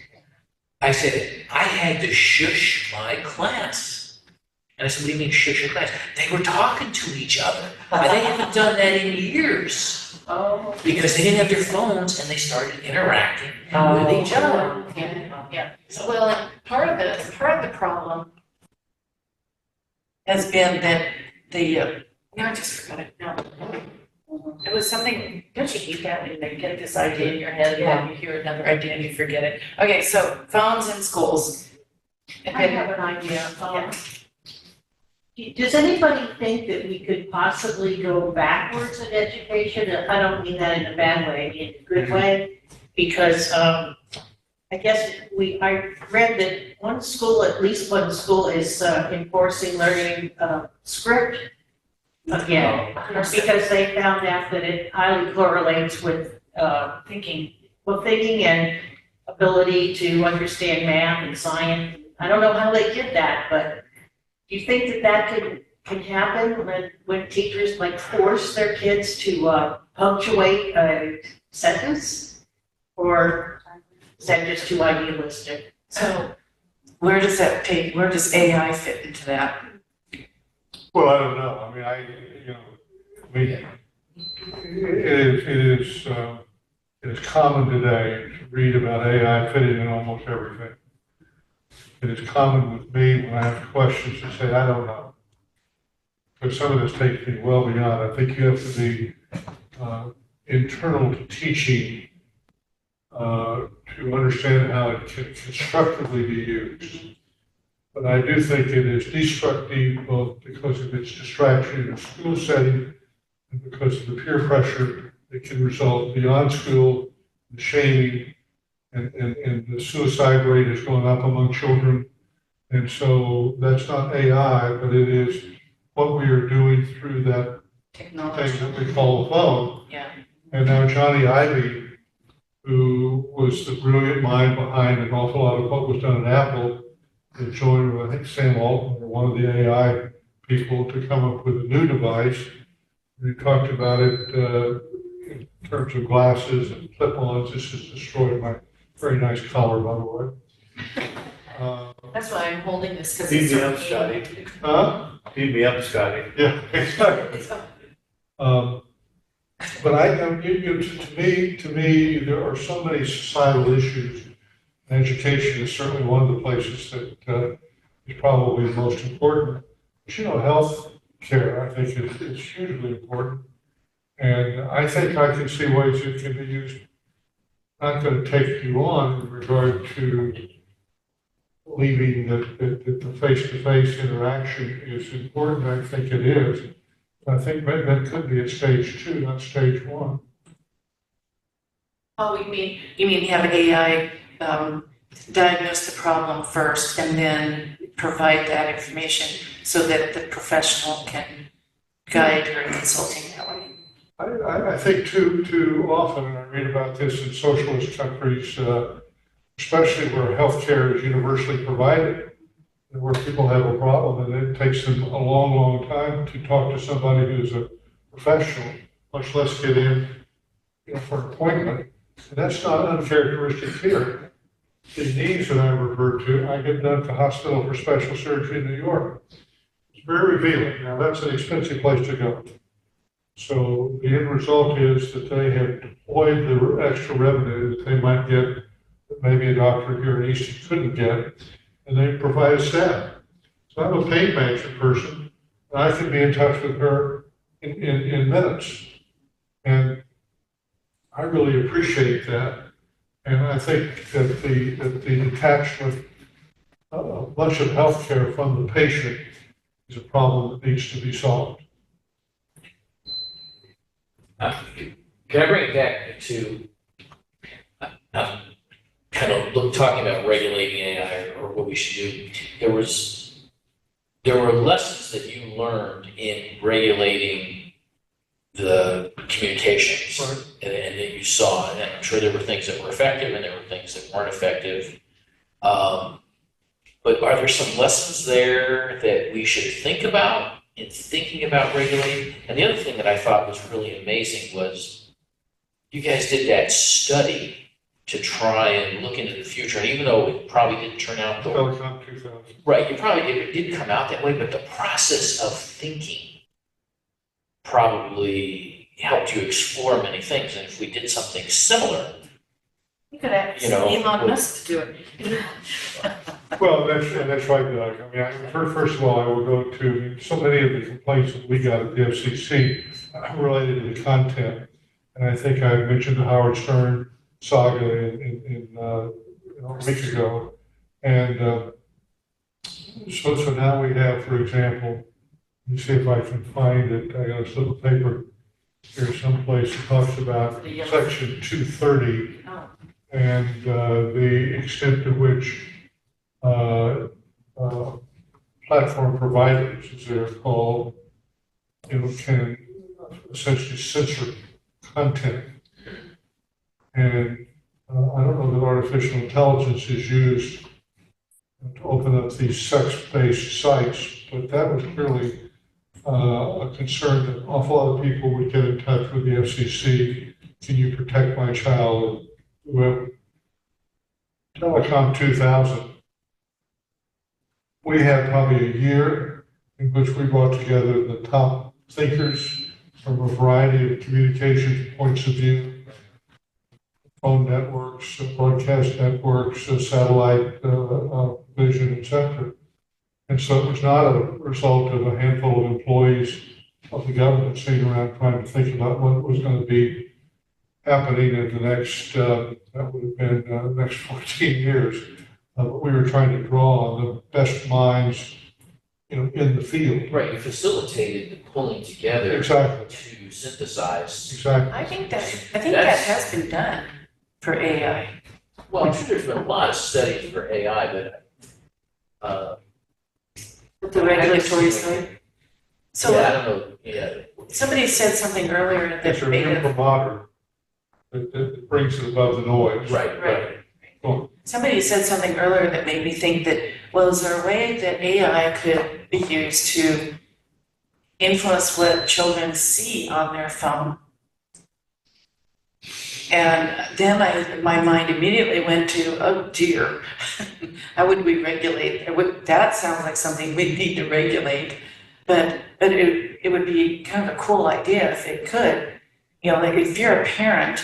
I said, I had to shush my class. And I said, what do you mean shush your class? They were talking to each other. And they haven't done that in years. Oh. Because they didn't have their phones and they started interacting with each other. Yeah. Well, part of the problem has been that I just forgot it now. It was something, don't you hate that when they get this idea in your head and then you hear another idea and you forget it? Okay, so phones in schools. I have an idea. Does anybody think that we could possibly go backwards in education? I don't mean that in a bad way, in a good way, because I guess I read that at least one school is enforcing learning script again, because they found out that it highly correlates with thinking and ability to understand math and science. I don't know how they did that, but do you think that can happen when teachers force their kids to punctuate a sentence? Or is that just too idealistic? So where does AI fit into that? Well, I don't know. It is common today to read about AI fitting in almost everything. It is common with me when I have questions to say, I don't know. But some of this takes me well beyond. I think you have to be internal to teaching to understand how it can constructively be used. But I do think it is destructive both because of its distraction in a school setting and because of the peer pressure that can result beyond school, the shaming, and the suicide rate is going up among children. And so that's not AI, but it is what we are doing through that technology thing that we call a phone. Yeah. And now Johnny Ivey who was the brilliant mind behind an awful lot of what was done at Apple, and joined with, I think, Sam Altman, one of the AI people, to come up with a new device. We talked about it in terms of glasses and clip-ons. This has destroyed my very nice collar, by the way. That's why I'm holding this, because Beat it's. me up, Scotty. Beat me up, Scotty. Yeah, exactly. But to me, there are so many societal issues. And education is certainly one of the places that is probably the most important. But, health care, I think, is hugely important. And I think I can see ways it can be used, not going to take you on in regard to leaving that the face-to-face interaction is important. I think it is. I think that could be at stage 2, not stage 1. Oh, you mean have AI diagnose the problem first and then provide that information so that the professional can guide her consulting that way? I think too often, and I read about this in socialist countries, especially where healthcare is universally provided, and where people have a problem, and it takes them a long, long time to talk to somebody who's a professional, much less get in, for an appointment. And that's not uncharacteristic here. The needs that I referred to, I get done at the Hospital for Special Surgery in New York. It's very revealing. Now, that's an expensive place to go. So the end result is that they have deployed the extra revenue that they might get that maybe a doctor here in Easton couldn't get, and they provide a staff. So I'm a pain management person, and I can be in touch with her in minutes. And I really appreciate that. And I think that the detachment of a bunch of healthcare from the patient is a problem that needs to be solved. Can I bring it back to kind of talking about regulating AI or what we should do? There were lessons that you learned in regulating the communications, Right. and that you saw, and I'm sure there were things that were effective and there were things that weren't effective. But are there some lessons there that we should think about in thinking about regulating? And the other thing that I thought was really amazing was you guys did that study to try and look into the future, and even though it probably didn't turn out the way, Telecom 2000. right, it didn't come out that way, but the process of thinking probably helped you explore many things. And if we did something similar, You could ask Elon Musk to do it. Well, that's right, Doug. First of all, I will go to so many of the complaints that we got at the FCC related to the content. And I think I mentioned the Howard Stern saga a week ago. And so now we have, for example, let me see if I can find it. I got a slip of paper here someplace that talks about Section 230 and the extent to which platform providers, as they're called, can essentially censor content. And I don't know that artificial intelligence is used to open up these sex-based sites, but that was clearly a concern that an awful lot of people would get in touch with the FCC. Can you protect my child? Whoever. Telecom 2000. We had probably a year in which we brought together the top thinkers from a variety of communications points of view, phone networks, broadcast networks, satellite vision, etc. And so it was not a result of a handful of employees of the government sitting around trying to think about what was going to be happening in the next, that would have been the next 14 years. But we were trying to draw on the best minds, in the field. right, you facilitated the pulling together Exactly. to synthesize. Exactly. I think that has been done for AI. Well, I'm sure there's been a lot of studies for AI, but With the regulatory side. So yeah, I don't know. Yeah, somebody said something earlier It's that a made it. imprimatur. that brings it above the noise. Right. Somebody said something earlier that made me think that, well, is there a way that AI could be used to influence what children see on their phone? And then my mind immediately went to, oh dear, how would we regulate? That sounds like something we need to regulate, but it would be kind of a cool idea if it could. You know, like if you're a parent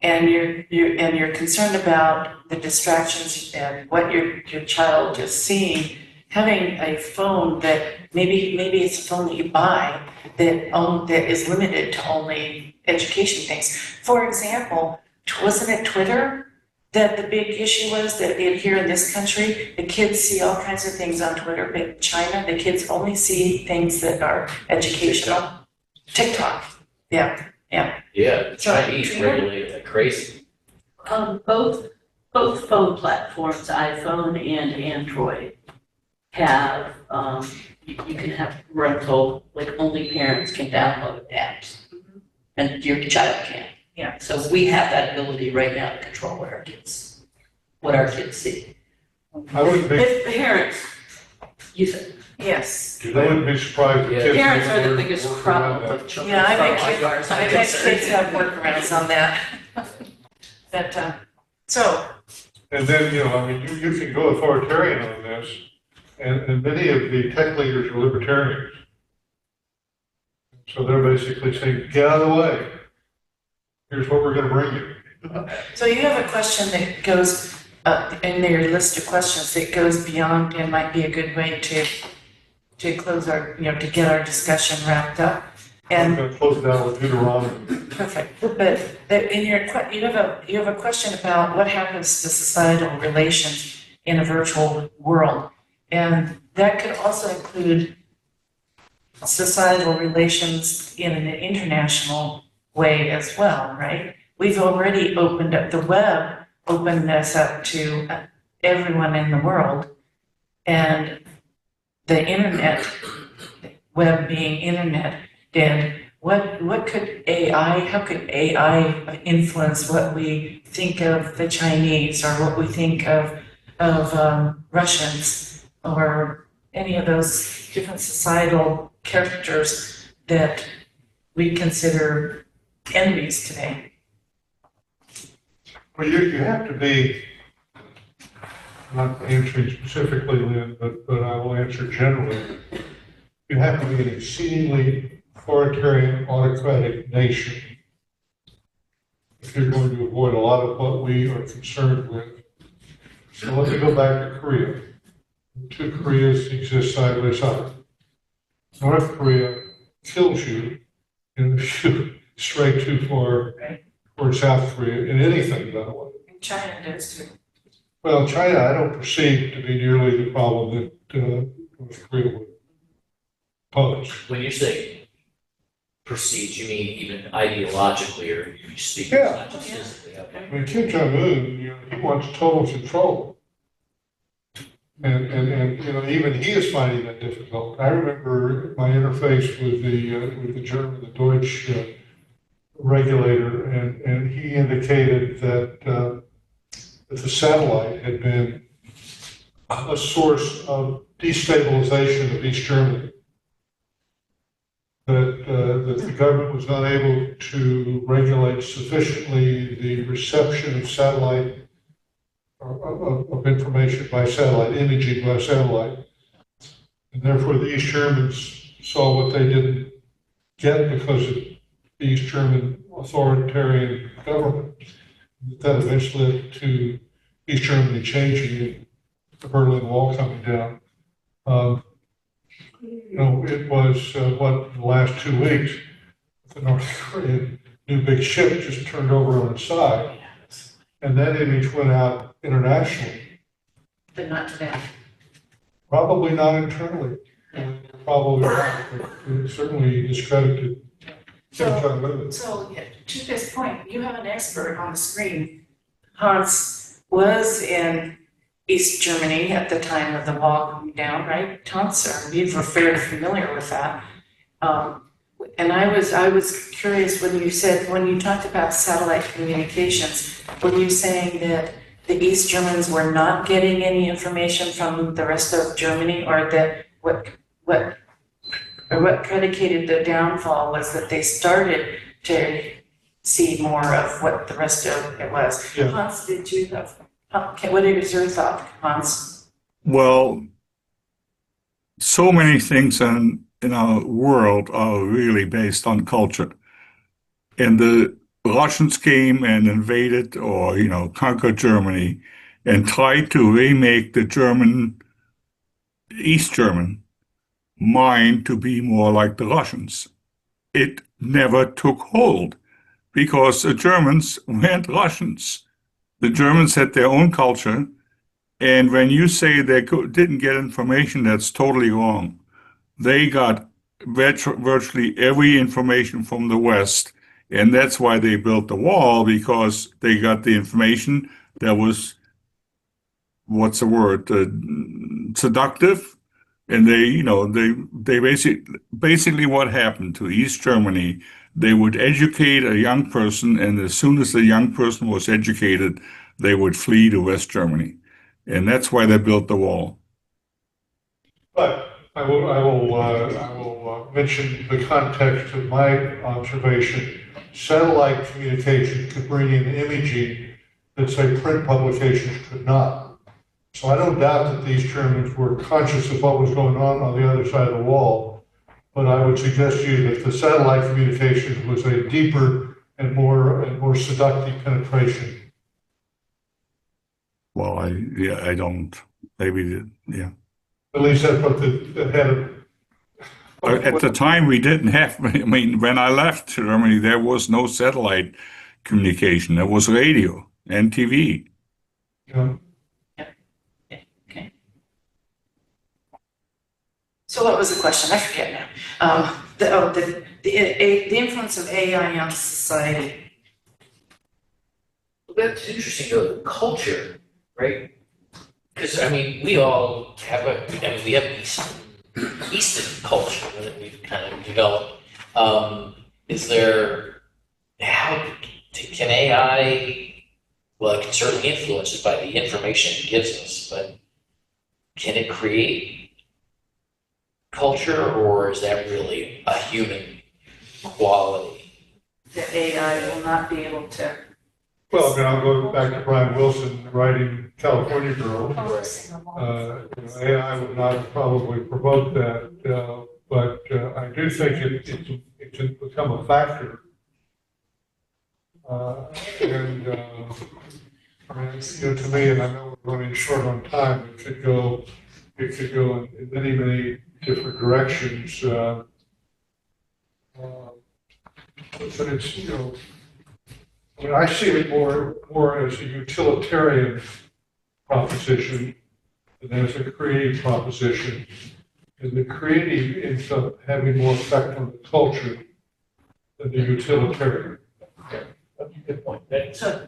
and you're concerned about the distractions and what your child is seeing, having a phone that maybe it's a phone that you buy that is limited to only education things. For example, wasn't it Twitter that the big issue was that here in this country, the kids see all kinds of things on Twitter, but in China, the kids only see things that are educational. TikTok. Yeah. Yeah, Chinese regulated like crazy. Both phone platforms, iPhone and Android, have you can have parental, like only parents can download apps, and your child can't. Yeah. So we have that ability right now to control what our kids see. I wouldn't be, If parents use it. Yes. I wouldn't be surprised if kids. Parents are the learn biggest to work problem around that. with children. Yeah, I bet I'm kids have workarounds on that. So, And then, I mean, you can go authoritarian on this, and many of the tech leaders are libertarians. So they're basically saying, get out of the way. Here's what we're gonna bring you. so you have a question that goes, in your list of questions that goes beyond, and might be a good way to close our, to get our discussion wrapped up. I'm And gonna close it out with Deuteronomy. perfect, but in you have a question about what happens to societal relations in a virtual world, and that could also include societal relations in an international way as well, right? We've already opened up the web, opened this up to everyone in the world, and the internet, web being internet, did. What could AI, how could AI influence what we think of the Chinese or what we think of Russians or any of those different societal characters that we consider enemies today? Well, you have to be, not answering specifically, Lynn, but I will answer generally. You have to be an exceedingly authoritarian, autocratic nation if you're going to avoid a lot of what we are concerned with. So let me go back to Korea. The two Koreas exist side by side. North Korea kills you if you stray too far toward South Korea in anything, by the way. And China does too. Well, China, I don't perceive to be nearly the problem that North Korea would pose. When you say proceed, you mean even ideologically, or you speak Yeah. not just physically? Okay. I mean, Kim Jong-un, he wants total control. And even he is finding that difficult. I remember my interface with the German, the Deutsche regulator, and he indicated that the satellite had been a source of destabilization of East Germany. That the government was not able to regulate sufficiently the reception of satellite of information by satellite, imaging by satellite. And therefore the East Germans saw what they didn't get because of the East German authoritarian government. That eventually led to East Germany changing, the Berlin Wall coming down. It was, the last 2 weeks, the North Korean new big ship just turned over on its side. And that image went out internationally. But not today. Probably not internally. Probably not. It certainly discredited Kim Jong-un. So to this point, you have an expert on the screen. Hans was in East Germany at the time of the wall coming down, right? Hans, you were fairly familiar with that. And I was curious when you talked about satellite communications, were you saying that the East Germans were not getting any information from the rest of Germany, or that what predicated the downfall was that they started to see more of what the rest of it was? Yeah. Hans, what is your thought, Hans? Well, so many things in our world are really based on culture. And the Russians came and invaded or, conquered Germany and tried to remake the East German mind to be more like the Russians. It never took hold because the Germans weren't Russians. The Germans had their own culture. And when you say they didn't get information, that's totally wrong. They got virtually every information from the West, and that's why they built the wall, because they got the information that was, seductive. And they basically what happened to East Germany, they would educate a young person, and as soon as the young person was educated, they would flee to West Germany. And that's why they built the wall. But I will mention the context of my observation. Satellite communication could bring in imaging that, say, print publications could not. So I don't doubt that these Germans were conscious of what was going on the other side of the wall. But I would suggest to you that the satellite communications was a deeper and more seductive penetration. Well, I don't. Maybe, yeah. At least that's what the head of. At the time, we didn't have. I mean, when I left Germany, there was no satellite communication. There was radio and TV. Yeah. Okay. So what was the question? I forget now. The influence of AI on society. That's interesting, though, the culture, right? Because, we all have we have Eastern culture that we've kind of developed. Can AI, well, it can certainly influence it by the information it gives us, but can it create culture, or is that really a human quality? The AI will not be able to. Well, I'll go back to Brian Wilson writing California Girl. AI would not probably provoke that, but I do think it can become a factor. To me, and I know we're running short on time, it could go in many different directions. But it's, I see it more as a utilitarian proposition than as a creative proposition. And the creative ends up having more effect on the culture than the utilitarian. That's a good point. So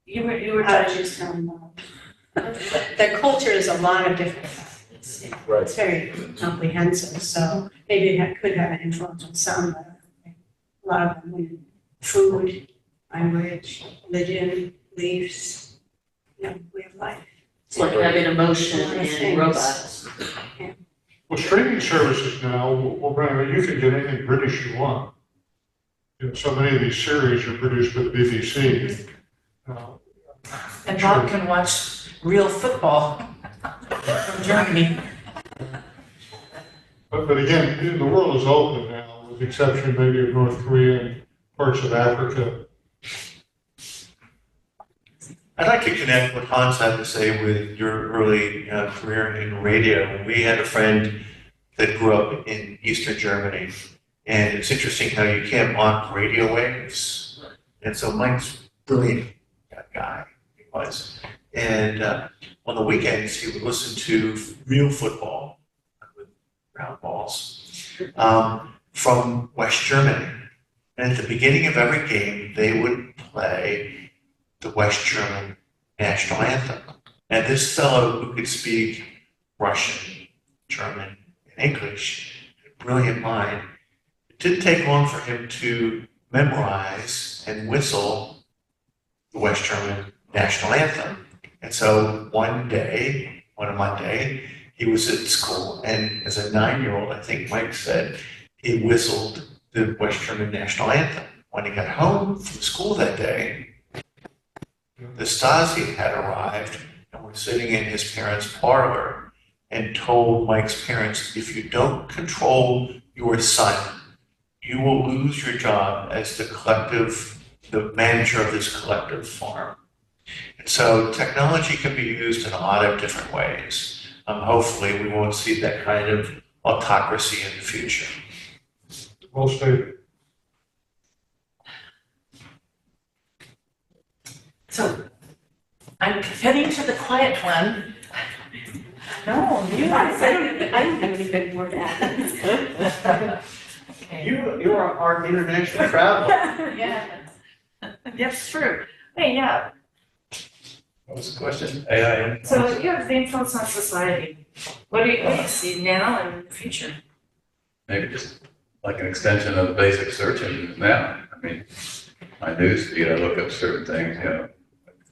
you were touching on The culture is a lot of different facets. Right. It's very comprehensive, so maybe it could have an influence on some, but a lot of them, food, language, religion, beliefs, way of life. It's like having emotion in robots. Well, streaming services now, you can get anything British you want. So many of these series are produced by the BBC. and Bob can watch real football from Germany. But again, the world is open now, with the exception maybe of North Korea and parts of Africa. I'd like to connect what Hans had to say with your early career in radio. We had a friend that grew up in Eastern Germany, and it's interesting how you can't mock radio waves. And so Mike's brilliant, that guy he was. And on the weekends, he would listen to real football with round balls from West Germany. And at the beginning of every game, they would play the West German national anthem. And this fellow who could speak Russian, German, and English, a brilliant mind, didn't take long for him to memorize and whistle the West German national anthem. And so one day, on a Monday, he was at school, and as a 9-year-old, I think Mike said, he whistled the West German national anthem. When he got home from school that day, the Stasi had arrived and were sitting in his parents' parlor and told Mike's parents, if you don't control your son, you will lose your job as the manager of this collective farm. And so technology can be used in a lot of different ways. Hopefully we won't see that kind of autocracy in the future. Well stated. So I'm heading to the quiet one. No, you I don't have anything more to add. You are our international traveler. Yeah, that's true. Hey, yeah. What was the question? AI? So you have the influence on society. What do you see now and in the future? Maybe just like an extension of the basic search engines now. I mean, my news feed, I look up certain things,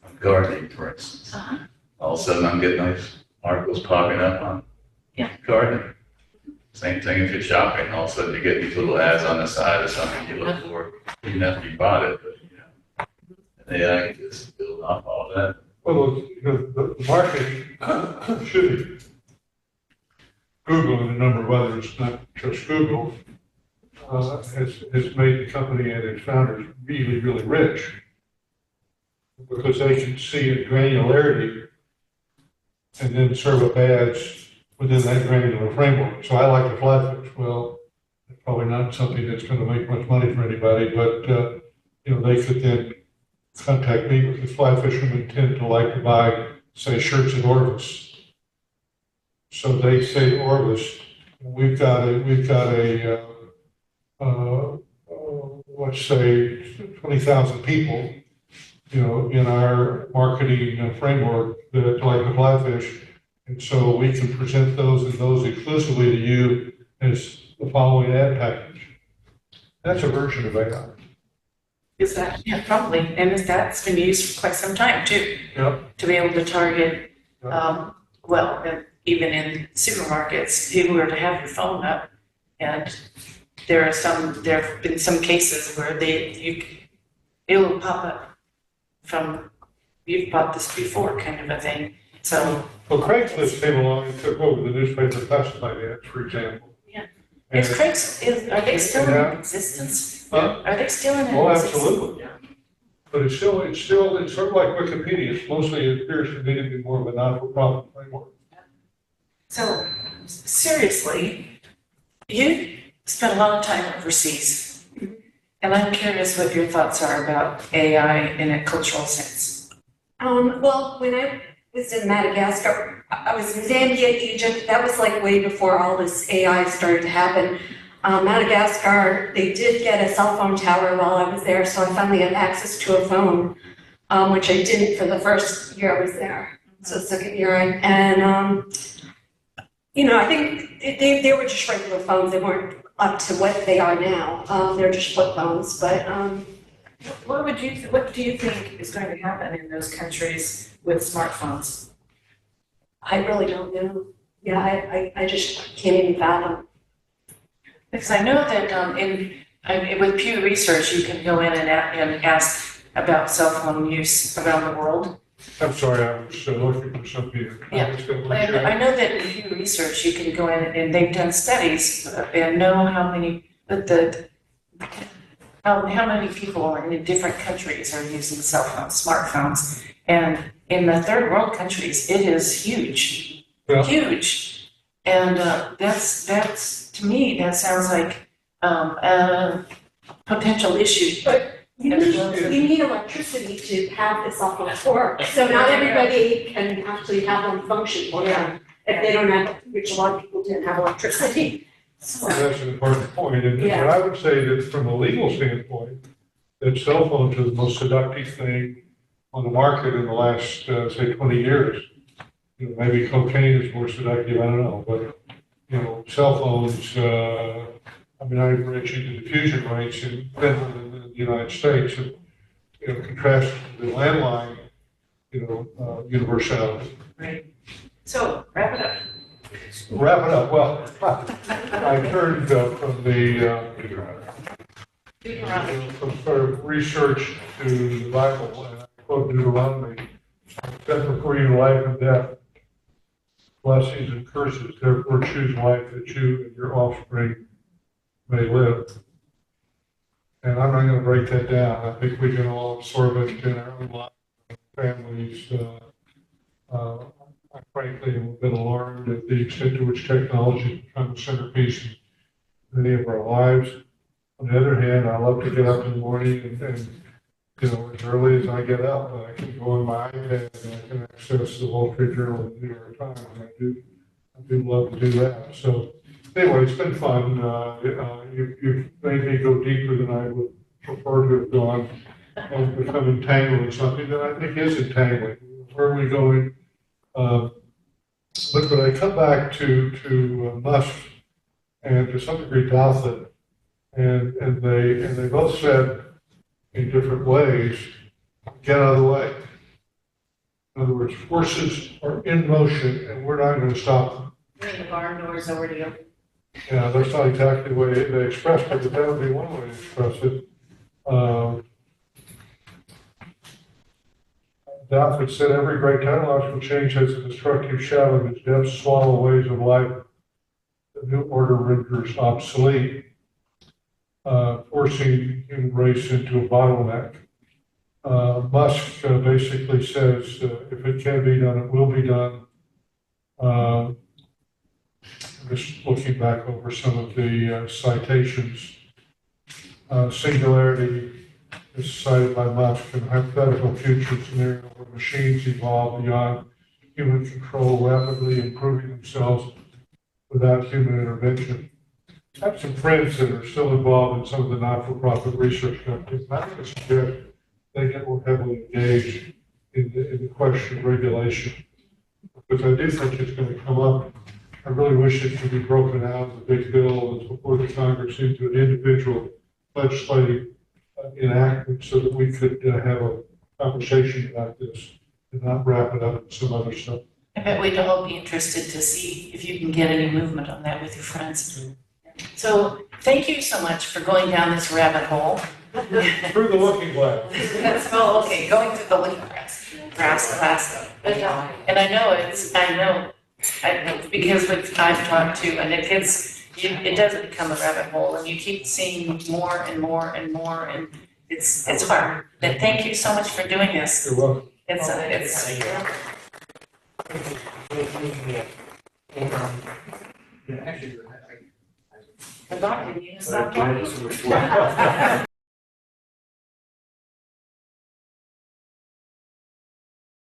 like gardening, for instance. All of a sudden, I'm getting those articles popping up on gardening. Same thing if you're shopping, all of a sudden you get these little ads on the side of something you look for, even after you bought it, but and AI can just build off all of that. Well, the marketing should be Google and a number of others, not just Google, has made the company and its founders really, really rich because they can see a granularity and then serve up ads within that granular framework. So I like the fly fish. Well, it's probably not something that's going to make much money for anybody, but they could then contact me because fly fishermen tend to like to buy, say, shirts at Orvis. So they say to Orvis, we've got a let's say 20,000 people, in our marketing framework that like the fly fish. And so we can present those and those exclusively to you as the following ad package. That's a version of AI. Is that, yeah, probably, and that's been used for quite some time too. Yep. To be able to target, even in supermarkets, people are to have your phone up, and there have been some cases where it will pop up from, you've bought this before kind of a thing, so. Well, Craigslist came along and took over the newspaper classified ads, for example. Yeah. And Are they still in existence? Are they still in existence? Oh, absolutely. But it's sort of like Wikipedia. It's mostly, it appears to me to be more of a not-for-profit framework. So, seriously, you spent a lot of time overseas, and I'm curious what your thoughts are about AI in a cultural sense. Well, when I was in Madagascar, I was in Zambia, Egypt. That was like way before all this AI started to happen. Madagascar, they did get a cell phone tower while I was there, so I finally had access to a phone, which I didn't for the first year I was there. So the second year, and I think they were just regular phones. They weren't up to what they are now. They're just flip phones, but. What do you think is going to happen in those countries with smartphones? I really don't know. Yeah, I just can't even fathom. Because I know that with Pew Research, you can go in and ask about cell phone use around the world. I'm sorry, I was looking for something. Yeah, and I know that with Pew Research, you can go in and they've done studies and know how many, how many people in different countries are using cell phones, smartphones. And in the third world countries, it is huge, huge. And that's to me, that sounds like a potential issue. But you need electricity to have the cell phones work. So not everybody can actually have them function if they don't have, which a lot of people didn't have electricity. So. That's an important point. And Yeah. but I would say that from a legal standpoint, that cell phones are the most seductive thing on the market in the last, say, 20 years. Maybe cocaine is more seductive, I don't know. But, cell phones I mean, I'm reaching the diffusion rates in Finland and in the United States, and, contrast the landline, universality. Right. So, wrap it up. Wrap it up. Well, I turned from the from sort of research to the Bible, and I quote Deuteronomy: "Set before you life and death, blessings and curses. Therefore, choose life that you and your offspring may live." And I'm not going to break that down. I think we can all absorb it in our own lives, families. I frankly am a bit alarmed at the extent to which technology has become a centerpiece in many of our lives. On the other hand, I love to get up in the morning and as early as I get up, I can go on my iPad and I can access the Wall Street Journal and the New York Times. And I do love to do that. So anyway, it's been fun. You've made me go deeper than I would prefer to have gone and become entangled in something that I think is entangling. Where are we going? But when I come back to Musk and to some degree Douthit, and they both said in different ways, get out of the way. In other words, forces are in motion and we're not going to stop them. The barn doors already open. Yeah, that's not exactly the way they expressed it, but that would be one way to express it. Douthit said every great technological change has a destructive shadow of its depths swallow ways of life. The new order renders obsolete, forcing the human race into a bottleneck. Musk basically says if it can be done, it will be done. Just looking back over some of the citations, singularity is cited by Musk in a hypothetical future scenario where machines evolve beyond human control, rapidly improving themselves without human intervention. I have some friends that are still involved in some of the not-for-profit research companies. I'm going to suggest they get more heavily engaged in the question of regulation, because I do think it's going to come up. I really wish it could be broken out as a big bill that's before the Congress into an individual legislative enactment so that we could have a conversation about this and not wrap it up in some other stuff. I bet we'd all be interested to see if you can get any movement on that with your friends. So thank you so much for going down this rabbit hole. Through the looking glass. Oh, okay, going through the looking glass. And I know because I've talked to, and it does become a rabbit hole, and you keep seeing more and more and more, and it's hard. But thank you so much for doing this. You're welcome. The doctor, you stop talking.